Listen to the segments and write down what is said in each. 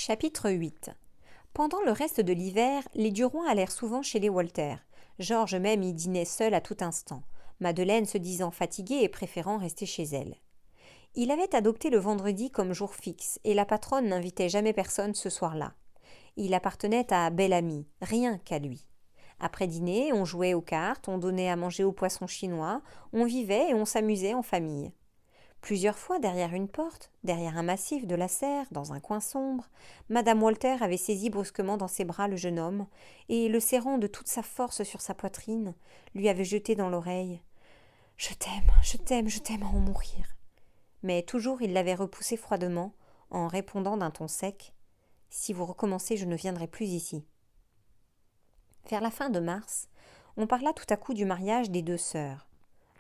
Chapitre 8. Pendant le reste de l'hiver, les Duroy allèrent souvent chez les Walter. Georges même y dînait seul à tout instant, Madeleine se disant fatiguée et préférant rester chez elle. Il avait adopté le vendredi comme jour fixe, et la patronne n'invitait jamais personne ce soir-là. Il appartenait à Bel-Ami, rien qu'à lui. Après dîner, on jouait aux cartes, on donnait à manger aux poissons chinois, on vivait et on s'amusait en famille. Plusieurs fois derrière une porte, derrière un massif de la serre, dans un coin sombre, madame Walter avait saisi brusquement dans ses bras le jeune homme, et, le serrant de toute sa force sur sa poitrine, lui avait jeté dans l'oreille « Je t'aime, je t'aime, je t'aime à en mourir !» Mais toujours il l'avait repoussé froidement, en répondant d'un ton sec « Si vous recommencez, je ne viendrai plus ici. » Vers la fin de mars, on parla tout à coup du mariage des deux sœurs.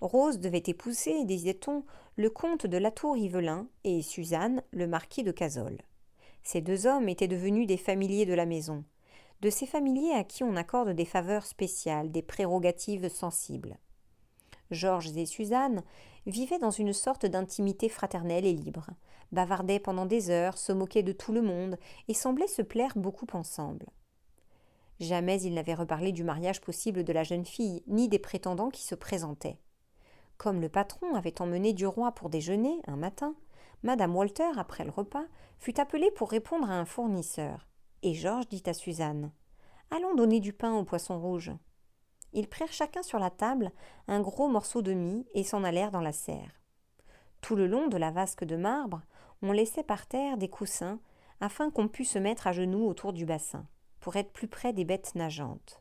Rose devait épouser, disait-on, le comte de Latour-Yvelin et Suzanne, le marquis de Cazolles. Ces deux hommes étaient devenus des familiers de la maison, de ces familiers à qui on accorde des faveurs spéciales, des prérogatives sensibles. Georges et Suzanne vivaient dans une sorte d'intimité fraternelle et libre, bavardaient pendant des heures, se moquaient de tout le monde et semblaient se plaire beaucoup ensemble. Jamais ils n'avaient reparlé du mariage possible de la jeune fille, ni des prétendants qui se présentaient. Comme le patron avait emmené Duroy pour déjeuner, un matin, madame Walter, après le repas, fut appelée pour répondre à un fournisseur. Et Georges dit à Suzanne « Allons donner du pain aux poissons rouges. » Ils prirent chacun sur la table un gros morceau de mie et s'en allèrent dans la serre. Tout le long de la vasque de marbre, on laissait par terre des coussins afin qu'on pût se mettre à genoux autour du bassin, pour être plus près des bêtes nageantes.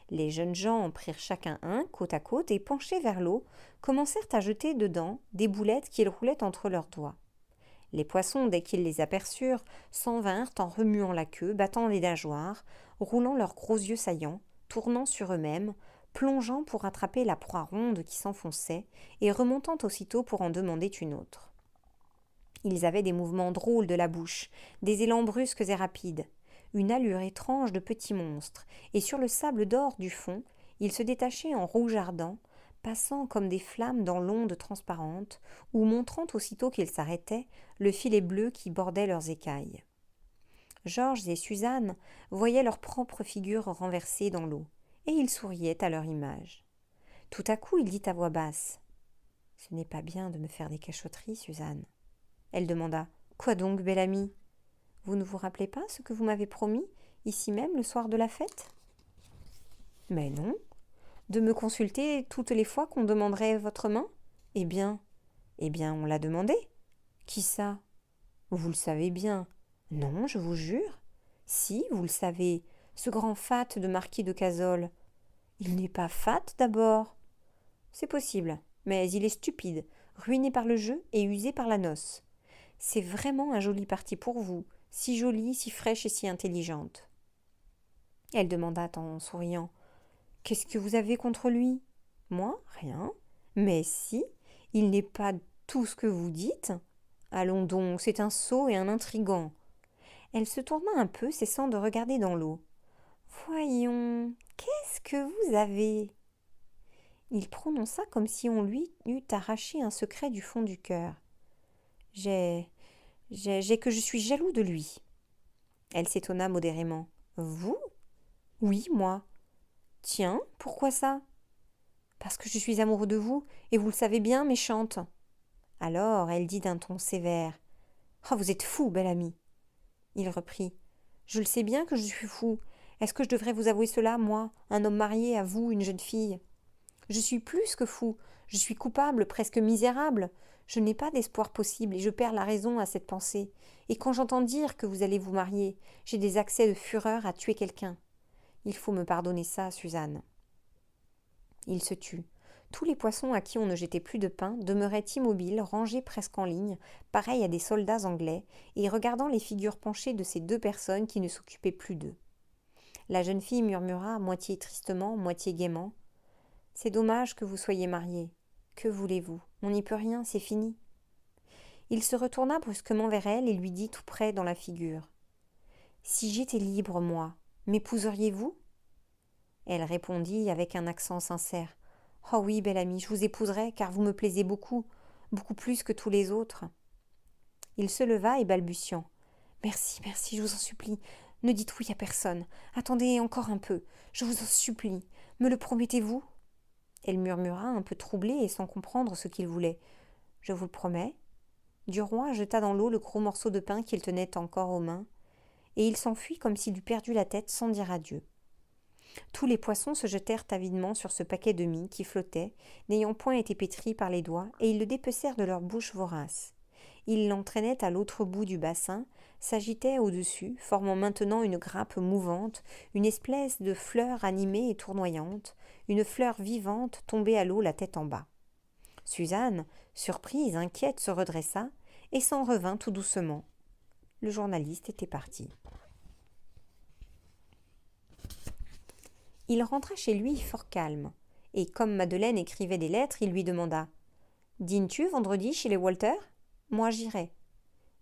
Les jeunes gens en prirent chacun un, côte à côte, et penchés vers l'eau, commencèrent à jeter dedans des boulettes qu'ils roulaient entre leurs doigts. Les poissons, dès qu'ils les aperçurent, s'en vinrent en remuant la queue, battant les nageoires, roulant leurs gros yeux saillants, tournant sur eux-mêmes, plongeant pour attraper la proie ronde qui s'enfonçait, et remontant aussitôt pour en demander une autre. Ils avaient des mouvements drôles de la bouche, des élans brusques et rapides, une allure étrange de petits monstres, et sur le sable d'or du fond, ils se détachaient en rouge ardent, passant comme des flammes dans l'onde transparente, ou montrant aussitôt qu'ils s'arrêtaient le filet bleu qui bordait leurs écailles. Georges et Suzanne voyaient leurs propres figures renversées dans l'eau, et ils souriaient à leur image. Tout à coup, il dit à voix basse « Ce n'est pas bien de me faire des cachotteries, Suzanne. » Elle demanda « Quoi donc, belle amie ? Vous ne vous rappelez pas ce que vous m'avez promis, ici même, le soir de la fête ? » « Mais non. De me consulter toutes les fois qu'on demanderait votre main ? Eh bien, on l'a demandé. » « Qui ça ? » ?»« Vous le savez bien. » »« Non, je vous jure. »« Si, vous le savez, ce grand fat de marquis de Cazolles. »« Il n'est pas fat d'abord. »« C'est possible, mais il est stupide, ruiné par le jeu et usé par la noce. C'est vraiment un joli parti pour vous, si jolie, si fraîche et si intelligente. » Elle demanda en souriant « Qu'est-ce que vous avez contre lui ? » ?»« Moi ? Rien. Mais si, il n'est pas tout ce que vous dites. Allons donc, c'est un sot et un intrigant. » Elle se tourna un peu, cessant de regarder dans l'eau. « Voyons, qu'est-ce que vous avez ?» Il prononça comme si on lui eût arraché un secret du fond du cœur. « J'ai que je suis jaloux de lui. » Elle s'étonna modérément. « Vous ? » ?»« Oui, moi. »« Tiens, pourquoi ça ? » ?»« Parce que je suis amoureux de vous, et vous le savez bien, méchante. » Alors elle dit d'un ton sévère. « Oh, vous êtes fou, bel ami. » Il reprit. « Je le sais bien que je suis fou. Est-ce que je devrais vous avouer cela, moi, un homme marié, à vous, une jeune fille ? Je suis plus que fou. Je suis coupable, presque misérable. Je n'ai pas d'espoir possible et je perds la raison à cette pensée. Et quand j'entends dire que vous allez vous marier, j'ai des accès de fureur à tuer quelqu'un. Il faut me pardonner ça, Suzanne. » Il se tut. Tous les poissons à qui on ne jetait plus de pain demeuraient immobiles, rangés presque en ligne, pareils à des soldats anglais, et regardant les figures penchées de ces deux personnes qui ne s'occupaient plus d'eux. La jeune fille murmura, moitié tristement, moitié gaiement. « C'est dommage que vous soyez mariés. Que voulez-vous ? On n'y peut rien, c'est fini. » Il se retourna brusquement vers elle et lui dit tout près dans la figure. « Si j'étais libre, moi, m'épouseriez-vous » Elle répondit avec un accent sincère. « Oh oui, belle amie, je vous épouserais, car vous me plaisez beaucoup, beaucoup plus que tous les autres. » Il se leva et balbutiant. « Merci, merci, je vous en supplie. Ne dites oui à personne. Attendez encore un peu. Je vous en supplie. Me le promettez-vous? Elle murmura, un peu troublée et sans comprendre ce qu'il voulait. Je vous le promets. Duroy jeta dans l'eau le gros morceau de pain qu'il tenait encore aux mains, et il s'enfuit comme s'il eût perdu la tête sans dire adieu. Tous les poissons se jetèrent avidement sur ce paquet de mie qui flottait, n'ayant point été pétris par les doigts, et ils le dépecèrent de leur bouche vorace. Ils l'entraînaient à l'autre bout du bassin, s'agitaient au-dessus, formant maintenant une grappe mouvante, une espèce de fleur animée et tournoyante, une fleur vivante tombée à l'eau la tête en bas. Suzanne, surprise, inquiète, se redressa et s'en revint tout doucement. Le journaliste était parti. Il rentra chez lui fort calme, et comme Madeleine écrivait des lettres, il lui demanda « Dînes-tu vendredi chez les Walter ? Moi j'irai. »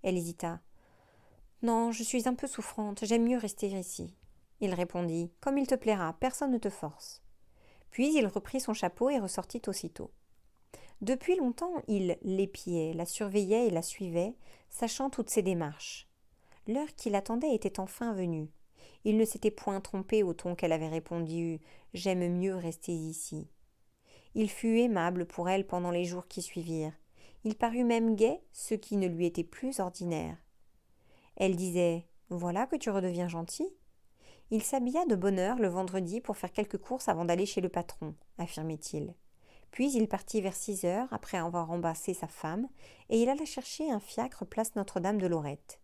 Elle hésita. « Non, je suis un peu souffrante, j'aime mieux rester ici. » Il répondit « Comme il te plaira, personne ne te force. » Puis il reprit son chapeau et ressortit aussitôt. Depuis longtemps, il l'épiait, la surveillait et la suivait, sachant toutes ses démarches. L'heure qui l'attendait était enfin venue. Il ne s'était point trompé au ton qu'elle avait répondu « J'aime mieux rester ici ». Il fut aimable pour elle pendant les jours qui suivirent. Il parut même gai, ce qui ne lui était plus ordinaire. Elle disait « Voilà que tu redeviens gentil ». Il s'habilla de bonne heure le vendredi pour faire quelques courses avant d'aller chez le patron, affirmait-il. Puis il partit vers 6 heures, après avoir embrassé sa femme, et il alla chercher un fiacre place Notre-Dame de Lorette.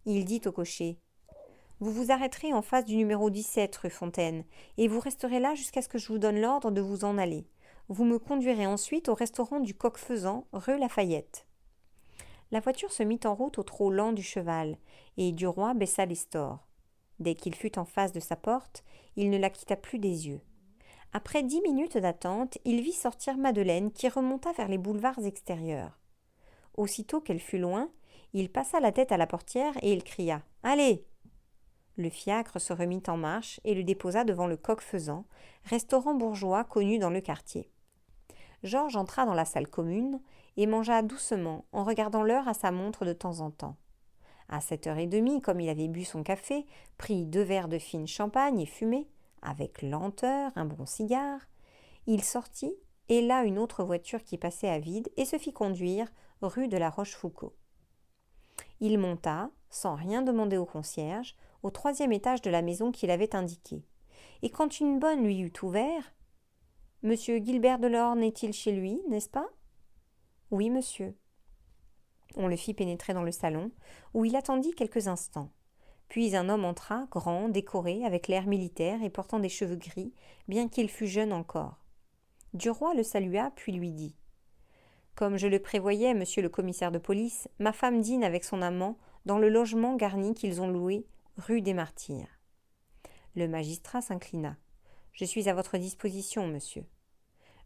Il dit au cocher « Vous vous arrêterez en face du numéro 17 rue Fontaine, et vous resterez là jusqu'à ce que je vous donne l'ordre de vous en aller. Vous me conduirez ensuite au restaurant du Coq-Faisant, rue Lafayette. » La voiture se mit en route au trot lent du cheval, et Duroy baissa les stores. Dès qu'il fut en face de sa porte, il ne la quitta plus des yeux. Après 10 minutes d'attente, il vit sortir Madeleine qui remonta vers les boulevards extérieurs. Aussitôt qu'elle fut loin, il passa la tête à la portière et il cria « Allez !» Le fiacre se remit en marche et le déposa devant le Coq-Faisant, restaurant bourgeois connu dans le quartier. Georges entra dans la salle commune et mangea doucement en regardant l'heure à sa montre de temps en temps. À 7h30, comme il avait bu son café, pris 2 verres de fine champagne et fumé, avec lenteur, un bon cigare, il sortit, héla une autre voiture qui passait à vide et se fit conduire rue de la Rochefoucauld. Il monta, sans rien demander au concierge, au 3e étage de la maison qu'il avait indiquée. Et quand une bonne lui eut ouvert, « Monsieur Gilbert Delorme est-il chez lui, n'est-ce pas ?»« Oui, monsieur. » On le fit pénétrer dans le salon, où il attendit quelques instants. Puis un homme entra, grand, décoré, avec l'air militaire et portant des cheveux gris, bien qu'il fût jeune encore. Duroy le salua, puis lui dit « Comme je le prévoyais, monsieur le commissaire de police, ma femme dîne avec son amant dans le logement garni qu'ils ont loué rue des Martyrs. » Le magistrat s'inclina. « Je suis à votre disposition, monsieur. »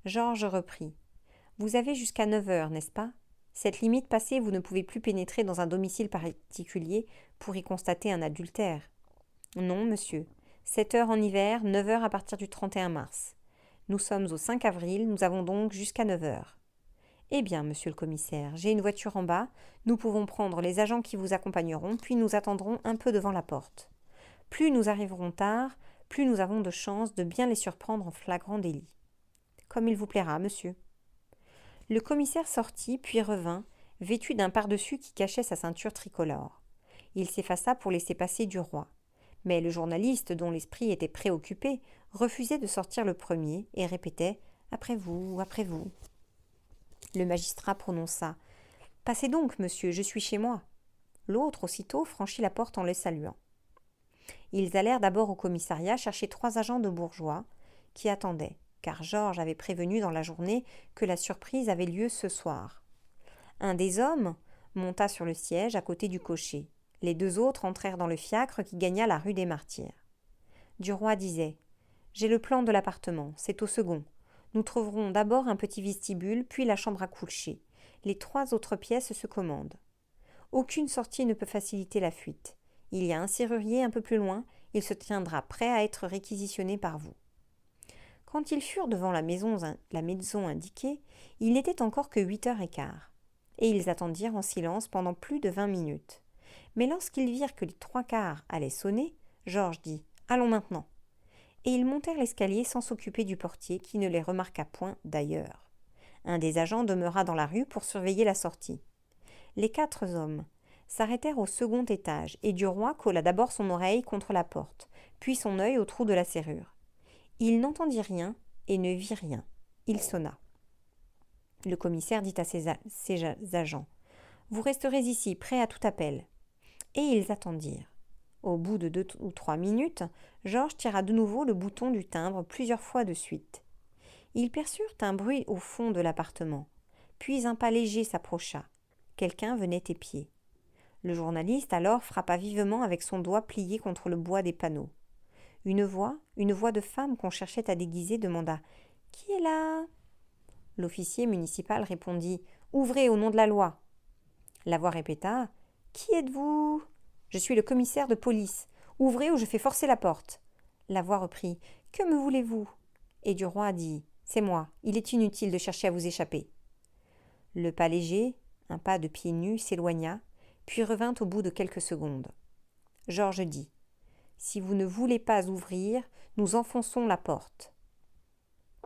Georges reprit. « Vous avez jusqu'à 9h, n'est-ce pas ? Cette limite passée, vous ne pouvez plus pénétrer dans un domicile particulier pour y constater un adultère. » Non, monsieur. 7h en hiver, 9h à partir du 31 mars. Nous sommes au 5 avril, nous avons donc jusqu'à 9h. Eh bien, monsieur le commissaire, j'ai une voiture en bas, nous pouvons prendre les agents qui vous accompagneront, puis nous attendrons un peu devant la porte. Plus nous arriverons tard, plus nous avons de chances de bien les surprendre en flagrant délit. Comme il vous plaira, monsieur. Le commissaire sortit, puis revint, vêtu d'un pardessus qui cachait sa ceinture tricolore. Il s'effaça pour laisser passer Duroy. Mais le journaliste, dont l'esprit était préoccupé, refusait de sortir le premier et répétait « Après vous, après vous ». Le magistrat prononça « Passez donc, monsieur, je suis chez moi ». L'autre, aussitôt, franchit la porte en le saluant. Ils allèrent d'abord au commissariat chercher 3 agents de bourgeois qui attendaient, car Georges avait prévenu dans la journée que la surprise avait lieu ce soir. Un des hommes monta sur le siège à côté du cocher. Les 2 autres entrèrent dans le fiacre qui gagna la rue des Martyrs. Duroy disait « J'ai le plan de l'appartement, c'est au second. Nous trouverons d'abord un petit vestibule, puis la chambre à coucher. Les 3 autres pièces se commandent. Aucune sortie ne peut faciliter la fuite. Il y a un serrurier un peu plus loin, il se tiendra prêt à être réquisitionné par vous. » Quand ils furent devant la maison indiquée, il n'était encore que 8h15. Et ils attendirent en silence pendant plus de 20 minutes. Mais lorsqu'ils virent que les 3 quarts allaient sonner, Georges dit « Allons maintenant !» Et ils montèrent l'escalier sans s'occuper du portier qui ne les remarqua point d'ailleurs. Un des agents demeura dans la rue pour surveiller la sortie. Les 4 hommes s'arrêtèrent au second étage et Duroy colla d'abord son oreille contre la porte, puis son œil au trou de la serrure. Il n'entendit rien et ne vit rien. Il sonna. Le commissaire dit à ses agents « Vous resterez ici, prêts à tout appel. » Et ils attendirent. Au bout de 2 ou 3 minutes, Georges tira de nouveau le bouton du timbre plusieurs fois de suite. Ils perçurent un bruit au fond de l'appartement. Puis un pas léger s'approcha. Quelqu'un venait épier. Le journaliste alors frappa vivement avec son doigt plié contre le bois des panneaux. Une voix de femme qu'on cherchait à déguiser, demanda « Qui est là ?» L'officier municipal répondit « Ouvrez au nom de la loi !» La voix répéta « Qui êtes-vous ?»« Je suis le commissaire de police. Ouvrez ou je fais forcer la porte. » La voix reprit « Que me voulez-vous » Et Duroy dit « C'est moi, il est inutile de chercher à vous échapper. » Le pas léger, un pas de pieds nus, s'éloigna, puis revint au bout de quelques secondes. Georges dit « Si vous ne voulez pas ouvrir, nous enfonçons la porte. »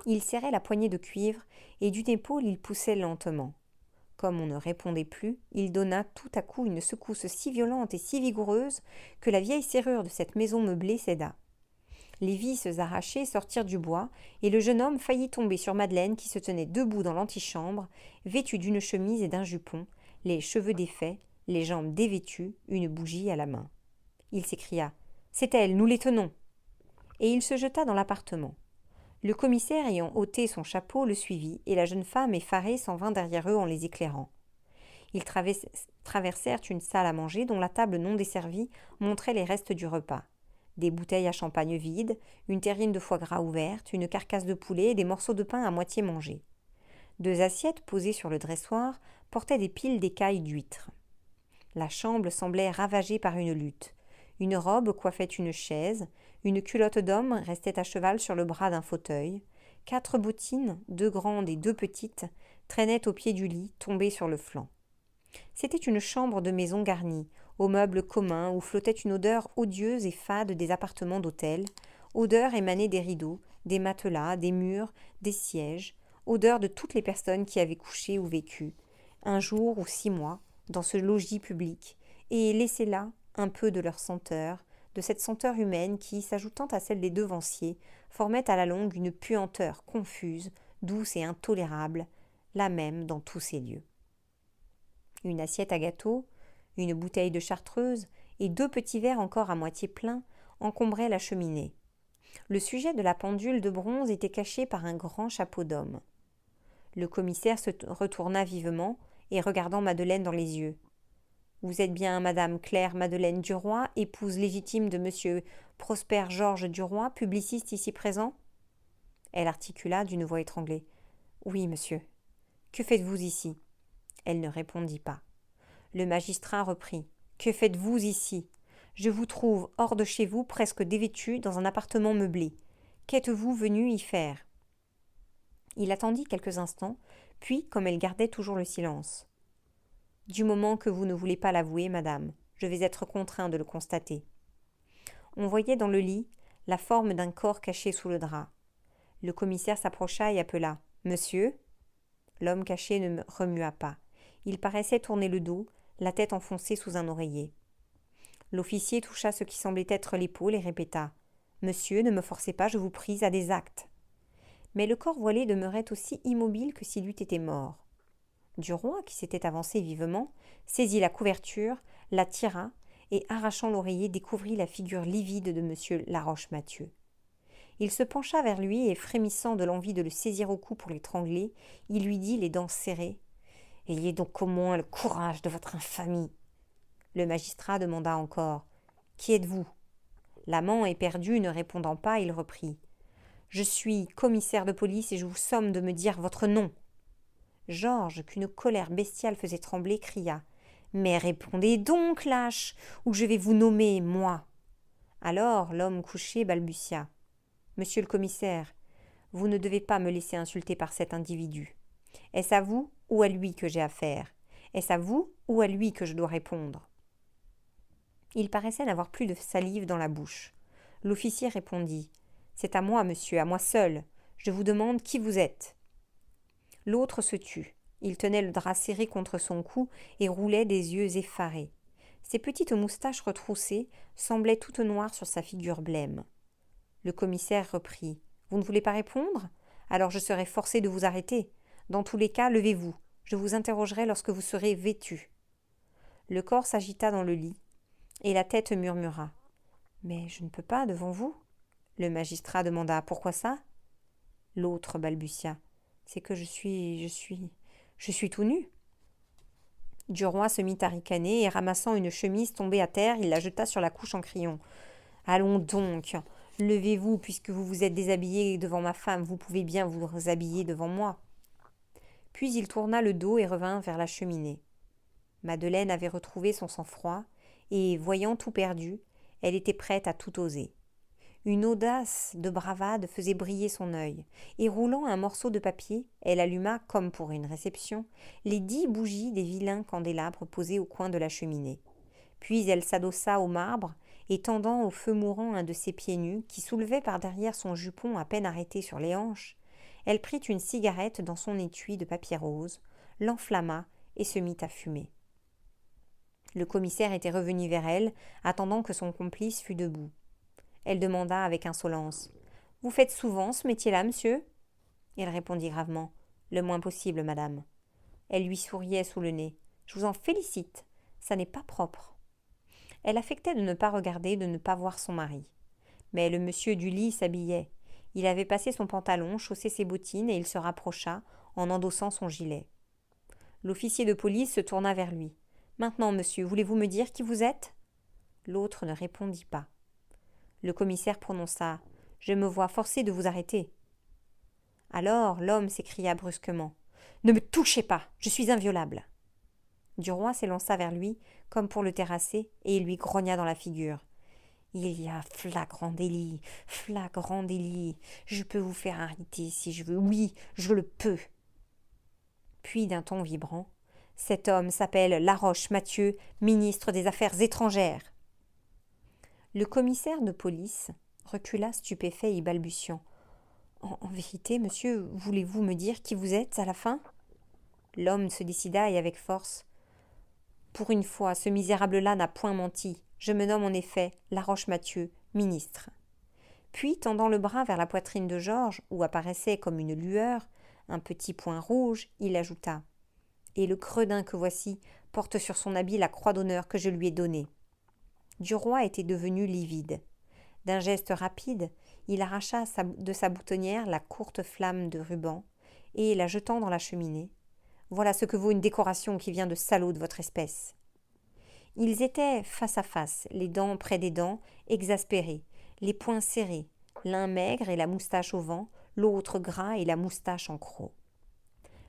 Il serrait la poignée de cuivre et d'une épaule il poussait lentement. Comme on ne répondait plus, il donna tout à coup une secousse si violente et si vigoureuse que la vieille serrure de cette maison meublée céda. Les vis arrachées sortirent du bois et le jeune homme faillit tomber sur Madeleine qui se tenait debout dans l'antichambre, vêtue d'une chemise et d'un jupon, les cheveux défaits, les jambes dévêtues, une bougie à la main. Il s'écria « C'est elle, nous les tenons !» Et il se jeta dans l'appartement. Le commissaire ayant ôté son chapeau le suivit et la jeune femme effarée s'en vint derrière eux en les éclairant. Ils traversèrent une salle à manger dont la table non desservie montrait les restes du repas. Des bouteilles à champagne vides, une terrine de foie gras ouverte, une carcasse de poulet et des morceaux de pain à moitié mangés. 2 assiettes posées sur le dressoir portaient des piles d'écailles d'huîtres. La chambre semblait ravagée par une lutte. Une robe coiffait une chaise, une culotte d'homme restait à cheval sur le bras d'un fauteuil. 4 bottines, 2 grandes et 2 petites, traînaient au pied du lit, tombées sur le flanc. C'était une chambre de maison garnie, aux meubles communs où flottait une odeur odieuse et fade des appartements d'hôtel, odeur émanée des rideaux, des matelas, des murs, des sièges, odeur de toutes les personnes qui avaient couché ou vécu, un jour ou 6 mois, dans ce logis public, et laissé là un peu de leur senteur, de cette senteur humaine qui, s'ajoutant à celle des devanciers, formait à la longue une puanteur confuse, douce et intolérable, la même dans tous ces lieux. Une assiette à gâteau, une bouteille de chartreuse et 2 petits verres encore à moitié pleins encombraient la cheminée. Le sujet de la pendule de bronze était caché par un grand chapeau d'homme. Le commissaire se retourna vivement et regardant Madeleine dans les yeux. « Vous êtes bien Madame Claire Madeleine Duroy, épouse légitime de Monsieur Prosper Georges Duroy, publiciste ici présent ?» Elle articula d'une voix étranglée. « Oui, monsieur. Que faites-vous ici ?» Elle ne répondit pas. Le magistrat reprit. « Que faites-vous ici ? Je vous trouve hors de chez vous, presque dévêtue, dans un appartement meublé. Qu'êtes-vous venu y faire ?» Il attendit quelques instants, puis, comme elle gardait toujours le silence. « Du moment que vous ne voulez pas l'avouer, madame, je vais être contraint de le constater. » On voyait dans le lit la forme d'un corps caché sous le drap. Le commissaire s'approcha et appela « Monsieur ?» L'homme caché ne remua pas. Il paraissait tourner le dos, la tête enfoncée sous un oreiller. L'officier toucha ce qui semblait être l'épaule et répéta « Monsieur, ne me forcez pas, je vous prie, à des actes. » Mais le corps voilé demeurait aussi immobile que s'il eût été mort. Duroy, qui s'était avancé vivement, saisit la couverture, la tira et, arrachant l'oreiller, découvrit la figure livide de monsieur Laroche-Mathieu. Il se pencha vers lui et, frémissant de l'envie de le saisir au cou pour l'étrangler, il lui dit, les dents serrées, « Ayez donc au moins le courage de votre infamie. » Le magistrat demanda encore, « Qui êtes-vous » L'amant éperdu ne répondant pas, il reprit, « Je suis commissaire de police et je vous somme de me dire votre nom. » Georges, qu'une colère bestiale faisait trembler, cria, « Mais répondez donc, lâche, ou je vais vous nommer, moi. » Alors l'homme couché balbutia, « Monsieur le commissaire, vous ne devez pas me laisser insulter par cet individu. Est-ce à vous ou à lui que j'ai affaire ? Est-ce à vous ou à lui que je dois répondre ? Il paraissait n'avoir plus de salive dans la bouche. L'officier répondit « C'est à moi, monsieur, à moi seul. Je vous demande qui vous êtes. » L'autre se tut. Il tenait le drap serré contre son cou et roulait des yeux effarés. Ses petites moustaches retroussées semblaient toutes noires sur sa figure blême. Le commissaire reprit « Vous ne voulez pas répondre ? Alors je serai forcé de vous arrêter. Dans tous les cas, levez-vous. Je vous interrogerai lorsque vous serez vêtu. » Le corps s'agita dans le lit, et la tête murmura. « Mais je ne peux pas devant vous. » Le magistrat demanda « Pourquoi ça ?» L'autre balbutia. « C'est que je suis tout nu. » Duroy se mit à ricaner et ramassant une chemise tombée à terre, il la jeta sur la couche en criant « Allons donc, levez-vous puisque vous vous êtes déshabillé devant ma femme, vous pouvez bien vous habiller devant moi. » Puis il tourna le dos et revint vers la cheminée. Madeleine avait retrouvé son sang-froid et, voyant tout perdu, elle était prête à tout oser. Une audace de bravade faisait briller son œil, et roulant un morceau de papier, elle alluma, comme pour une réception, les 10 bougies des vilains candélabres posés au coin de la cheminée. Puis elle s'adossa au marbre, et tendant au feu mourant un de ses pieds nus, qui soulevait par derrière son jupon à peine arrêté sur les hanches, elle prit une cigarette dans son étui de papier rose, l'enflamma et se mit à fumer. Le commissaire était revenu vers elle, attendant que son complice fût debout. Elle demanda avec insolence « Vous faites souvent ce métier-là, monsieur ?» Il répondit gravement « Le moins possible, madame. » Elle lui souriait sous le nez. « Je vous en félicite. Ça n'est pas propre. » Elle affectait de ne pas regarder, de ne pas voir son mari. Mais le monsieur du lit s'habillait. Il avait passé son pantalon, chaussé ses bottines et il se rapprocha en endossant son gilet. L'officier de police se tourna vers lui. « Maintenant, monsieur, voulez-vous me dire qui vous êtes ?» L'autre ne répondit pas. Le commissaire prononça « Je me vois forcé de vous arrêter. » Alors l'homme s'écria brusquement « Ne me touchez pas, je suis inviolable. » Duroy s'élança vers lui comme pour le terrasser et il lui grogna dans la figure. « Il y a flagrant délit, je peux vous faire arrêter si je veux, oui, je le peux. » Puis d'un ton vibrant « Cet homme s'appelle Laroche Mathieu, ministre des Affaires étrangères. » Le commissaire de police recula stupéfait et balbutiant. « En vérité, monsieur, voulez-vous me dire qui vous êtes à la fin ?» L'homme se décida et avec force. « Pour une fois, ce misérable-là n'a point menti. Je me nomme en effet Laroche Mathieu, ministre. » Puis, tendant le bras vers la poitrine de Georges, où apparaissait comme une lueur un petit point rouge, il ajouta « Et le gredin que voici porte sur son habit la croix d'honneur que je lui ai donnée. » Duroy était devenu livide. D'un geste rapide, il arracha de sa boutonnière la courte flamme de ruban et, la jetant dans la cheminée, « Voilà ce que vaut une décoration qui vient de salauds de votre espèce. » Ils étaient face à face, les dents près des dents, exaspérés, les poings serrés, l'un maigre et la moustache au vent, l'autre gras et la moustache en croc.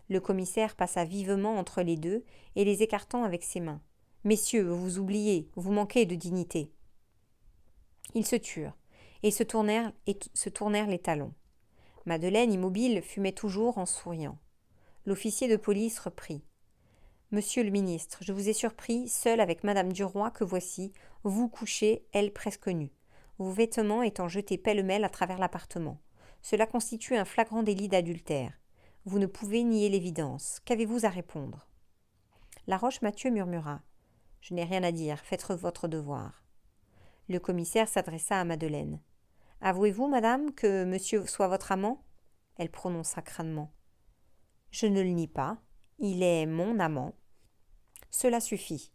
Le commissaire passa vivement entre les deux et les écartant avec ses mains. « Messieurs, vous vous oubliez, vous manquez de dignité. » Ils se turent et se tournèrent les talons. Madeleine, immobile, fumait toujours en souriant. L'officier de police reprit. « Monsieur le ministre, je vous ai surpris seul avec madame Duroy que voici, vous couchez, elle presque nue, vos vêtements étant jetés pêle-mêle à travers l'appartement. Cela constitue un flagrant délit d'adultère. Vous ne pouvez nier l'évidence. Qu'avez-vous à répondre ?» Laroche Mathieu murmura. « Je n'ai rien à dire, faites votre devoir. » Le commissaire s'adressa à Madeleine. « Avouez-vous, madame, que monsieur soit votre amant ?» Elle prononça crânement. « Je ne le nie pas. Il est mon amant. » Cela suffit.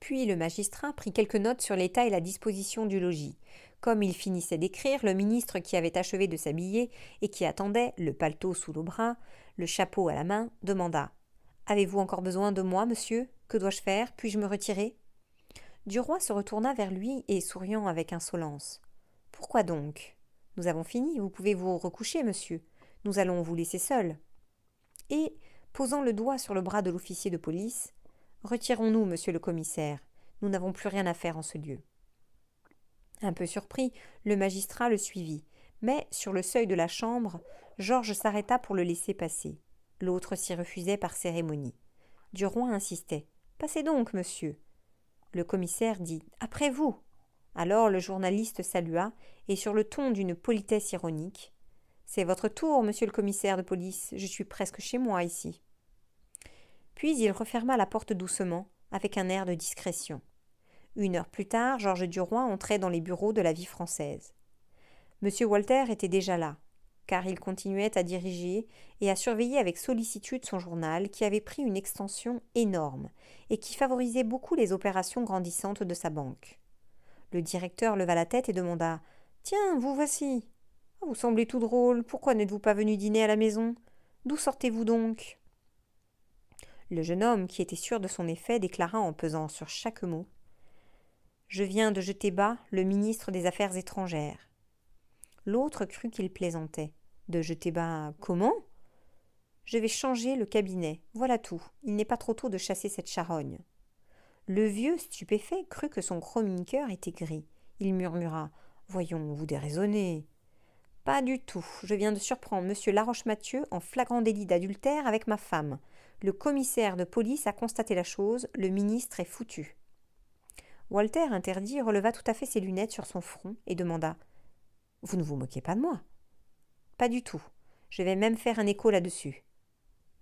Puis le magistrat prit quelques notes sur l'état et la disposition du logis. Comme il finissait d'écrire, le ministre qui avait achevé de s'habiller et qui attendait, le paletot sous le bras, le chapeau à la main, demanda « Avez-vous encore besoin de moi, monsieur ? Que dois-je faire ? Puis-je me retirer ?» Duroy se retourna vers lui et souriant avec insolence. « Pourquoi donc ? Nous avons fini, vous pouvez vous recoucher, monsieur. Nous allons vous laisser seul. » Et, posant le doigt sur le bras de l'officier de police, « Retirons-nous, monsieur le commissaire. Nous n'avons plus rien à faire en ce lieu. » Un peu surpris, le magistrat le suivit, mais, sur le seuil de la chambre, Georges s'arrêta pour le laisser passer. L'autre s'y refusait par cérémonie. Duroy insistait. « Passez donc, monsieur. » Le commissaire dit « Après vous !» Alors le journaliste salua, et sur le ton d'une politesse ironique, « C'est votre tour, monsieur le commissaire de police, je suis presque chez moi ici. » Puis il referma la porte doucement, avec un air de discrétion. 1 heure plus tard, Georges Duroy entrait dans les bureaux de la Vie française. Monsieur Walter était déjà là, car il continuait à diriger et à surveiller avec sollicitude son journal qui avait pris une extension énorme et qui favorisait beaucoup les opérations grandissantes de sa banque. Le directeur leva la tête et demanda « Tiens, vous voici. Vous semblez tout drôle, pourquoi n'êtes-vous pas venu dîner à la maison? D'où sortez-vous donc ?» Le jeune homme, qui était sûr de son effet, déclara en pesant sur chaque mot « Je viens de jeter bas le ministre des Affaires étrangères. » L'autre crut qu'il plaisantait. « De jeter bas comment ? » « Je vais changer le cabinet, voilà tout. Il n'est pas trop tôt de chasser cette charogne. » Le vieux, stupéfait, crut que son chroniqueur était gris. Il murmura « Voyons, vous déraisonnez. »« Pas du tout. Je viens de surprendre monsieur Laroche-Mathieu en flagrant délit d'adultère avec ma femme. Le commissaire de police a constaté la chose, le ministre est foutu. » Walter, interdit, releva tout à fait ses lunettes sur son front et demanda « Vous ne vous moquez pas de moi ?»« Pas du tout. Je vais même faire un écho là-dessus. »«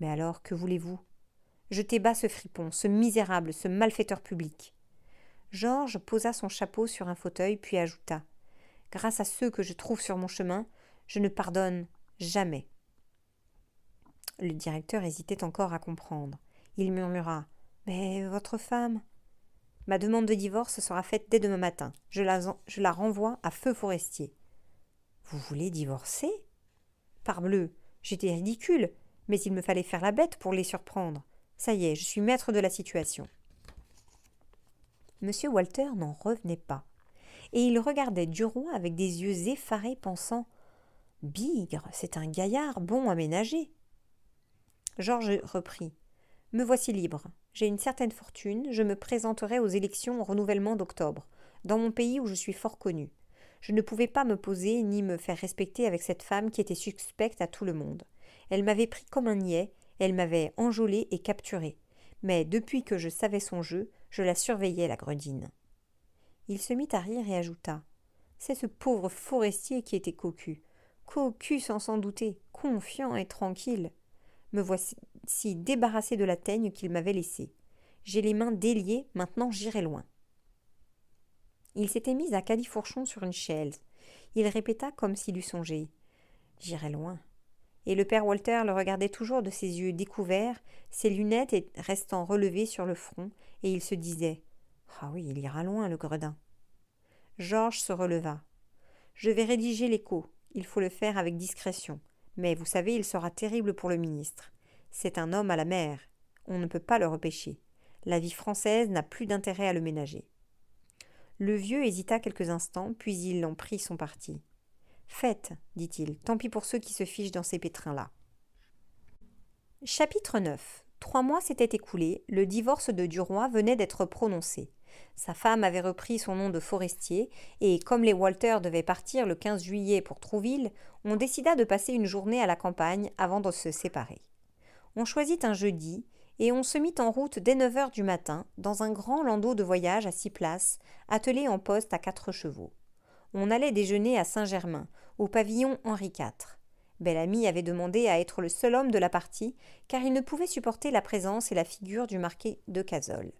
Mais alors, que voulez-vous ? Jetez bas ce fripon, ce misérable, ce malfaiteur public. » Georges posa son chapeau sur un fauteuil puis ajouta « Grâce à ceux que je trouve sur mon chemin, je ne pardonne jamais. » Le directeur hésitait encore à comprendre. Il murmura « Mais votre femme ?»« Ma demande de divorce sera faite dès demain matin. Je la renvoie à Feu Forestier. »« Vous voulez divorcer ? » ?»« Parbleu, j'étais ridicule, mais il me fallait faire la bête pour les surprendre. Ça y est, je suis maître de la situation. » Monsieur Walter n'en revenait pas, et il regardait Duroy avec des yeux effarés, pensant « Bigre, c'est un gaillard bon à ménager. » Georges reprit « Me voici libre. J'ai une certaine fortune, je me présenterai aux élections au renouvellement d'octobre, dans mon pays où je suis fort connu. Je ne pouvais pas me poser ni me faire respecter avec cette femme qui était suspecte à tout le monde. Elle m'avait pris comme un niais, elle m'avait enjôlé et capturé. Mais depuis que je savais son jeu, je la surveillais, la gredine. » Il se mit à rire et ajouta « C'est ce pauvre Forestier qui était cocu. Cocu sans s'en douter, confiant et tranquille. Me voici débarrassé de la teigne qu'il m'avait laissée. J'ai les mains déliées, maintenant j'irai loin. » Il s'était mis à califourchon sur une chaise. Il répéta comme s'il eût songé « J'irai loin. » Et le père Walter le regardait toujours de ses yeux découverts, ses lunettes restant relevées sur le front, et il se disait « Ah oui, il ira loin, le gredin. » Georges se releva. « Je vais rédiger l'écho. Il faut le faire avec discrétion. Mais vous savez, il sera terrible pour le ministre. C'est un homme à la mer. On ne peut pas le repêcher. La Vie française n'a plus d'intérêt à le ménager. » Le vieux hésita quelques instants, puis il en prit son parti. « Faites, dit-il, tant pis pour ceux qui se fichent dans ces pétrins-là. » Chapitre 9. 3 mois s'étaient écoulés, le divorce de Duroy venait d'être prononcé. Sa femme avait repris son nom de Forestier, et comme les Walter devaient partir le 15 juillet pour Trouville, on décida de passer une journée à la campagne avant de se séparer. On choisit un jeudi, et on se mit en route dès 9 heures du matin, dans un grand landau de voyage à 6 places, attelé en poste à 4 chevaux. On allait déjeuner à Saint-Germain, au pavillon Henri IV. Bel-Ami avait demandé à être le seul homme de la partie, car il ne pouvait supporter la présence et la figure du marquis de Cazolles.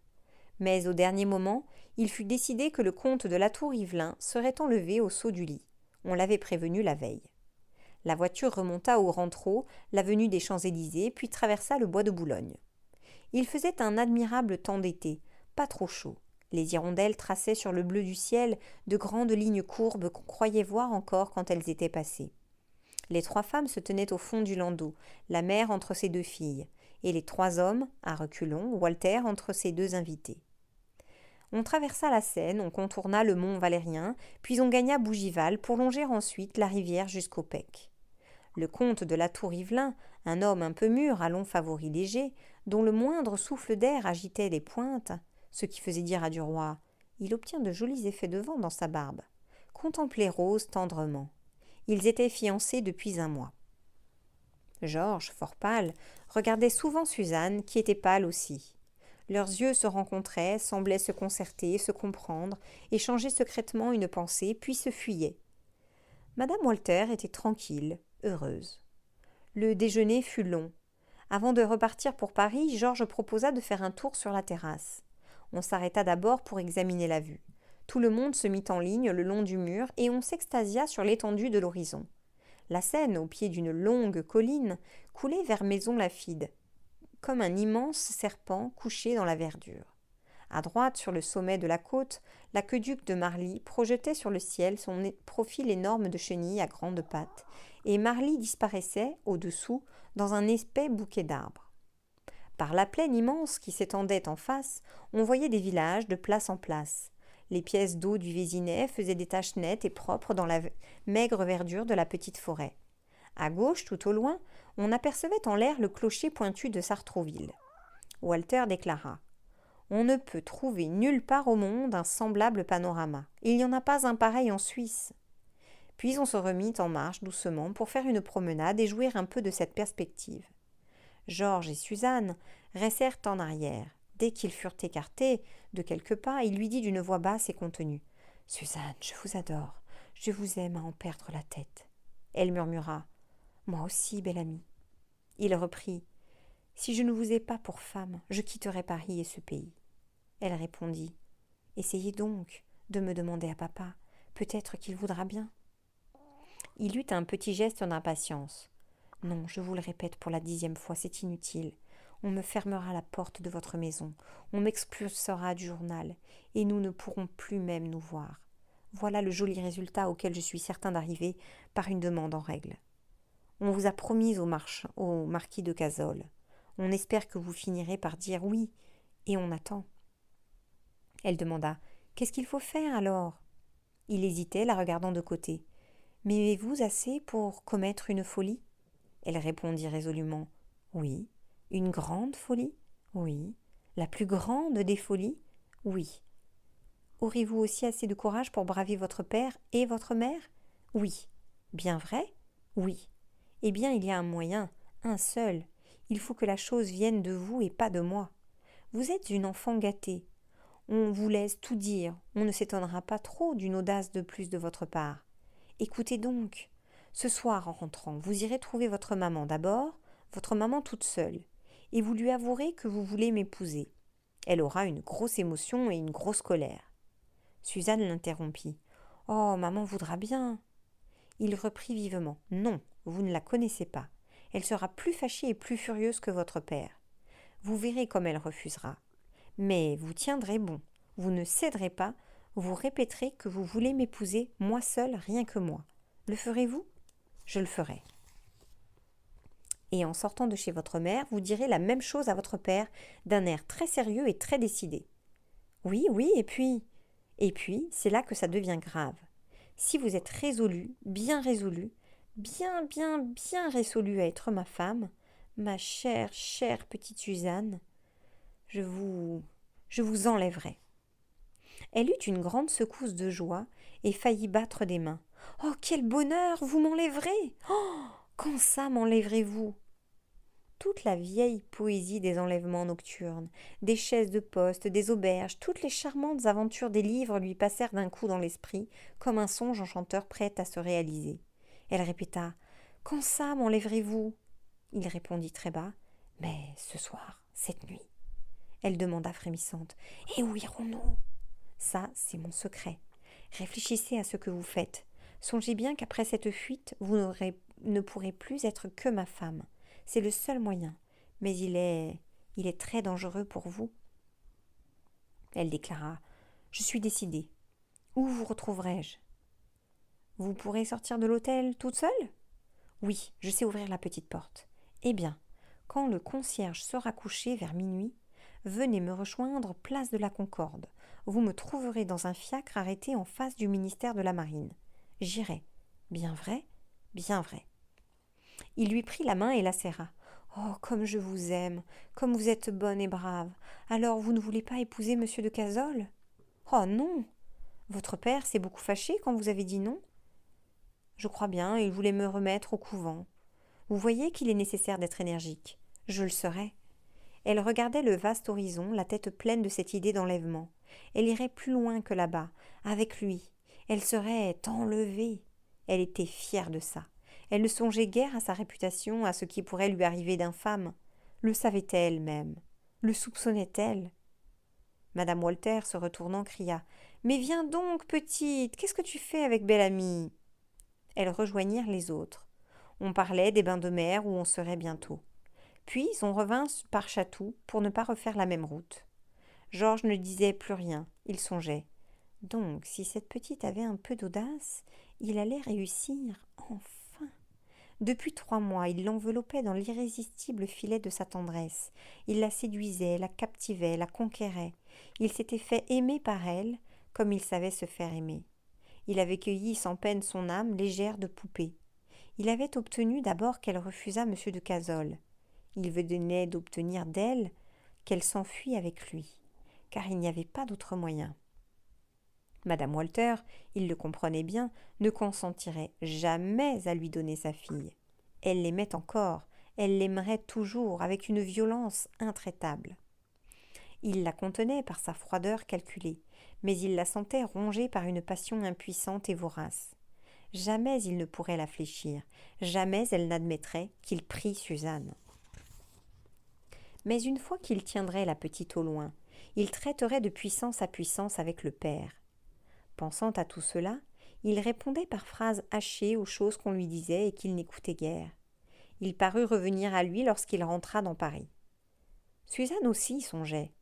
Mais au dernier moment, il fut décidé que le comte de Latour-Ivelin serait enlevé au saut du lit. On l'avait prévenu la veille. La voiture remonta au Rentreau, l'avenue des Champs-Élysées, puis traversa le bois de Boulogne. Il faisait un admirable temps d'été, pas trop chaud. Les hirondelles traçaient sur le bleu du ciel de grandes lignes courbes qu'on croyait voir encore quand elles étaient passées. Les 3 femmes se tenaient au fond du landau, la mère entre ses 2 filles, et les 3 hommes, à reculons, Walter entre ses 2 invités. On traversa la Seine, on contourna le mont Valérien, puis on gagna Bougival pour longer ensuite la rivière jusqu'au Pec. Le comte de Latour-Ivelin, un homme un peu mûr à longs favoris légers, dont le moindre souffle d'air agitait les pointes, ce qui faisait dire à Duroy « Il obtient de jolis effets de vent dans sa barbe », contemplait Rose tendrement. Ils étaient fiancés depuis 1 mois. Georges, fort pâle, regardait souvent Suzanne, qui était pâle aussi. Leurs yeux se rencontraient, semblaient se concerter, se comprendre, échanger secrètement une pensée, puis se fuyaient. Madame Walter était tranquille, heureuse. Le déjeuner fut long. Avant de repartir pour Paris, Georges proposa de faire un tour sur la terrasse. On s'arrêta d'abord pour examiner la vue. Tout le monde se mit en ligne le long du mur et on s'extasia sur l'étendue de l'horizon. La Seine, au pied d'une longue colline, coulait vers Maisons-Laffitte, comme un immense serpent couché dans la verdure. À droite, sur le sommet de la côte, l'aqueduc de Marly projetait sur le ciel son profil énorme de chenille à grandes pattes, et Marly disparaissait, au-dessous, dans un épais bouquet d'arbres. Par la plaine immense qui s'étendait en face, on voyait des villages de place en place. Les pièces d'eau du Vésinet faisaient des taches nettes et propres dans la maigre verdure de la petite forêt. À gauche, tout au loin, on apercevait en l'air le clocher pointu de Sartrouville. Walter déclara : « On ne peut trouver nulle part au monde un semblable panorama. Il n'y en a pas un pareil en Suisse. » Puis on se remit en marche doucement pour faire une promenade et jouir un peu de cette perspective. Georges et Suzanne restèrent en arrière. Dès qu'ils furent écartés de quelques pas, il lui dit d'une voix basse et contenue : « Suzanne, je vous adore, je vous aime à en perdre la tête. » Elle murmura : « Moi aussi, belle amie. » Il reprit : « Si je ne vous ai pas pour femme, je quitterai Paris et ce pays. » Elle répondit : « Essayez donc de me demander à papa, peut-être qu'il voudra bien. » Il eut un petit geste d'impatience. « Non, je vous le répète pour la 10e fois, c'est inutile. On me fermera la porte de votre maison, on m'expulsera du journal, et nous ne pourrons plus même nous voir. Voilà le joli résultat auquel je suis certain d'arriver par une demande en règle. On vous a promis au marquis de Cazolles. On espère que vous finirez par dire oui, et on attend. » Elle demanda : « Qu'est-ce qu'il faut faire alors ?» Il hésitait, la regardant de côté. « M'aimez-vous assez pour commettre une folie ?» Elle répondit résolument : « Oui. » « Une grande folie ? Oui. » « La plus grande des folies ? Oui. » « Aurez-vous aussi assez de courage pour braver votre père et votre mère ? Oui. » « Bien vrai ? Oui. » « Eh bien, il y a un moyen, un seul. Il faut que la chose vienne de vous et pas de moi. Vous êtes une enfant gâtée. On vous laisse tout dire, on ne s'étonnera pas trop d'une audace de plus de votre part. Écoutez donc. Ce soir, en rentrant, vous irez trouver votre maman d'abord, votre maman toute seule, et vous lui avouerez que vous voulez m'épouser. Elle aura une grosse émotion et une grosse colère. Suzanne l'interrompit. « Oh, maman voudra bien. » Il reprit vivement. « Non, vous ne la connaissez pas. Elle sera plus fâchée et plus furieuse que votre père. Vous verrez comme elle refusera. Mais vous tiendrez bon, vous ne céderez pas, vous répéterez que vous voulez m'épouser, moi seule, rien que moi. Le ferez-vous ? Je le ferai. Et en sortant de chez votre mère, vous direz la même chose à votre père, d'un air très sérieux et très décidé. Oui, oui, et puis, c'est là que ça devient grave. Si vous êtes résolu, bien résolu à être ma femme, ma chère, chère petite Suzanne, je vous enlèverai. » Elle eut une grande secousse de joie et faillit battre des mains. « Oh, quel bonheur, vous m'enlèverez ! Oh, quand ça m'enlèverez-vous » Toute la vieille poésie des enlèvements nocturnes, des chaises de poste, des auberges, toutes les charmantes aventures des livres lui passèrent d'un coup dans l'esprit, comme un songe enchanteur prêt à se réaliser. Elle répéta : « Quand ça m'enlèverez-vous » Il répondit très bas : « Mais ce soir, cette nuit. » Elle demanda frémissante : « Et où irons-nous » ? Ça, c'est mon secret. Réfléchissez à ce que vous faites. Songez bien qu'après cette fuite, vous ne pourrez plus être que ma femme. C'est le seul moyen, mais il est très dangereux pour vous. » Elle déclara : « Je suis décidée. Où vous retrouverai-je ? » « Vous pourrez sortir de l'hôtel toute seule ? » ?»« Oui, je sais ouvrir la petite porte. » »« Eh bien, quand le concierge sera couché vers minuit, venez me rejoindre place de la Concorde. Vous me trouverez dans un fiacre arrêté en face du ministère de la Marine. J'irai. Bien vrai ? Bien vrai. » Il lui prit la main et la serra. « Oh, comme je vous aime, comme vous êtes bonne et brave. Alors, vous ne voulez pas épouser monsieur de Cazolles ? » ?»« Oh non ! Votre père s'est beaucoup fâché quand vous avez dit non ? » ?»« Je crois bien, il voulait me remettre au couvent. Vous voyez qu'il est nécessaire d'être énergique. Je le serai. » Elle regardait le vaste horizon, la tête pleine de cette idée d'enlèvement. Elle irait plus loin que là-bas, avec lui. Elle serait enlevée. Elle était fière de ça. Elle ne songeait guère à sa réputation, à ce qui pourrait lui arriver d'infâme. Le savait-elle même? Le soupçonnait-elle? Madame Walter, se retournant, cria « Mais viens donc, petite, qu'est-ce que tu fais avec Bel-Ami » Elles rejoignirent les autres. On parlait des bains de mer où on serait bientôt. Puis on revint par Chatou pour ne pas refaire la même route. Georges ne disait plus rien, il songeait. Donc, si cette petite avait un peu d'audace, il allait réussir, enfin. Depuis 3 mois, il l'enveloppait dans l'irrésistible filet de sa tendresse. Il la séduisait, la captivait, la conquérait. Il s'était fait aimer par elle, comme il savait se faire aimer. Il avait cueilli sans peine son âme légère de poupée. Il avait obtenu d'abord qu'elle refusât M. de Cazolles. Il venait d'obtenir d'elle qu'elle s'enfuit avec lui, car il n'y avait pas d'autre moyen. Madame Walter, il le comprenait bien, ne consentirait jamais à lui donner sa fille. Elle l'aimait encore, elle l'aimerait toujours avec une violence intraitable. Il la contenait par sa froideur calculée, mais il la sentait rongée par une passion impuissante et vorace. Jamais il ne pourrait la fléchir, jamais elle n'admettrait qu'il prît Suzanne. Mais une fois qu'il tiendrait la petite au loin, il traiterait de puissance à puissance avec le père. Pensant à tout cela, il répondait par phrases hachées aux choses qu'on lui disait et qu'il n'écoutait guère. Il parut revenir à lui lorsqu'il rentra dans Paris. Suzanne aussi songeait,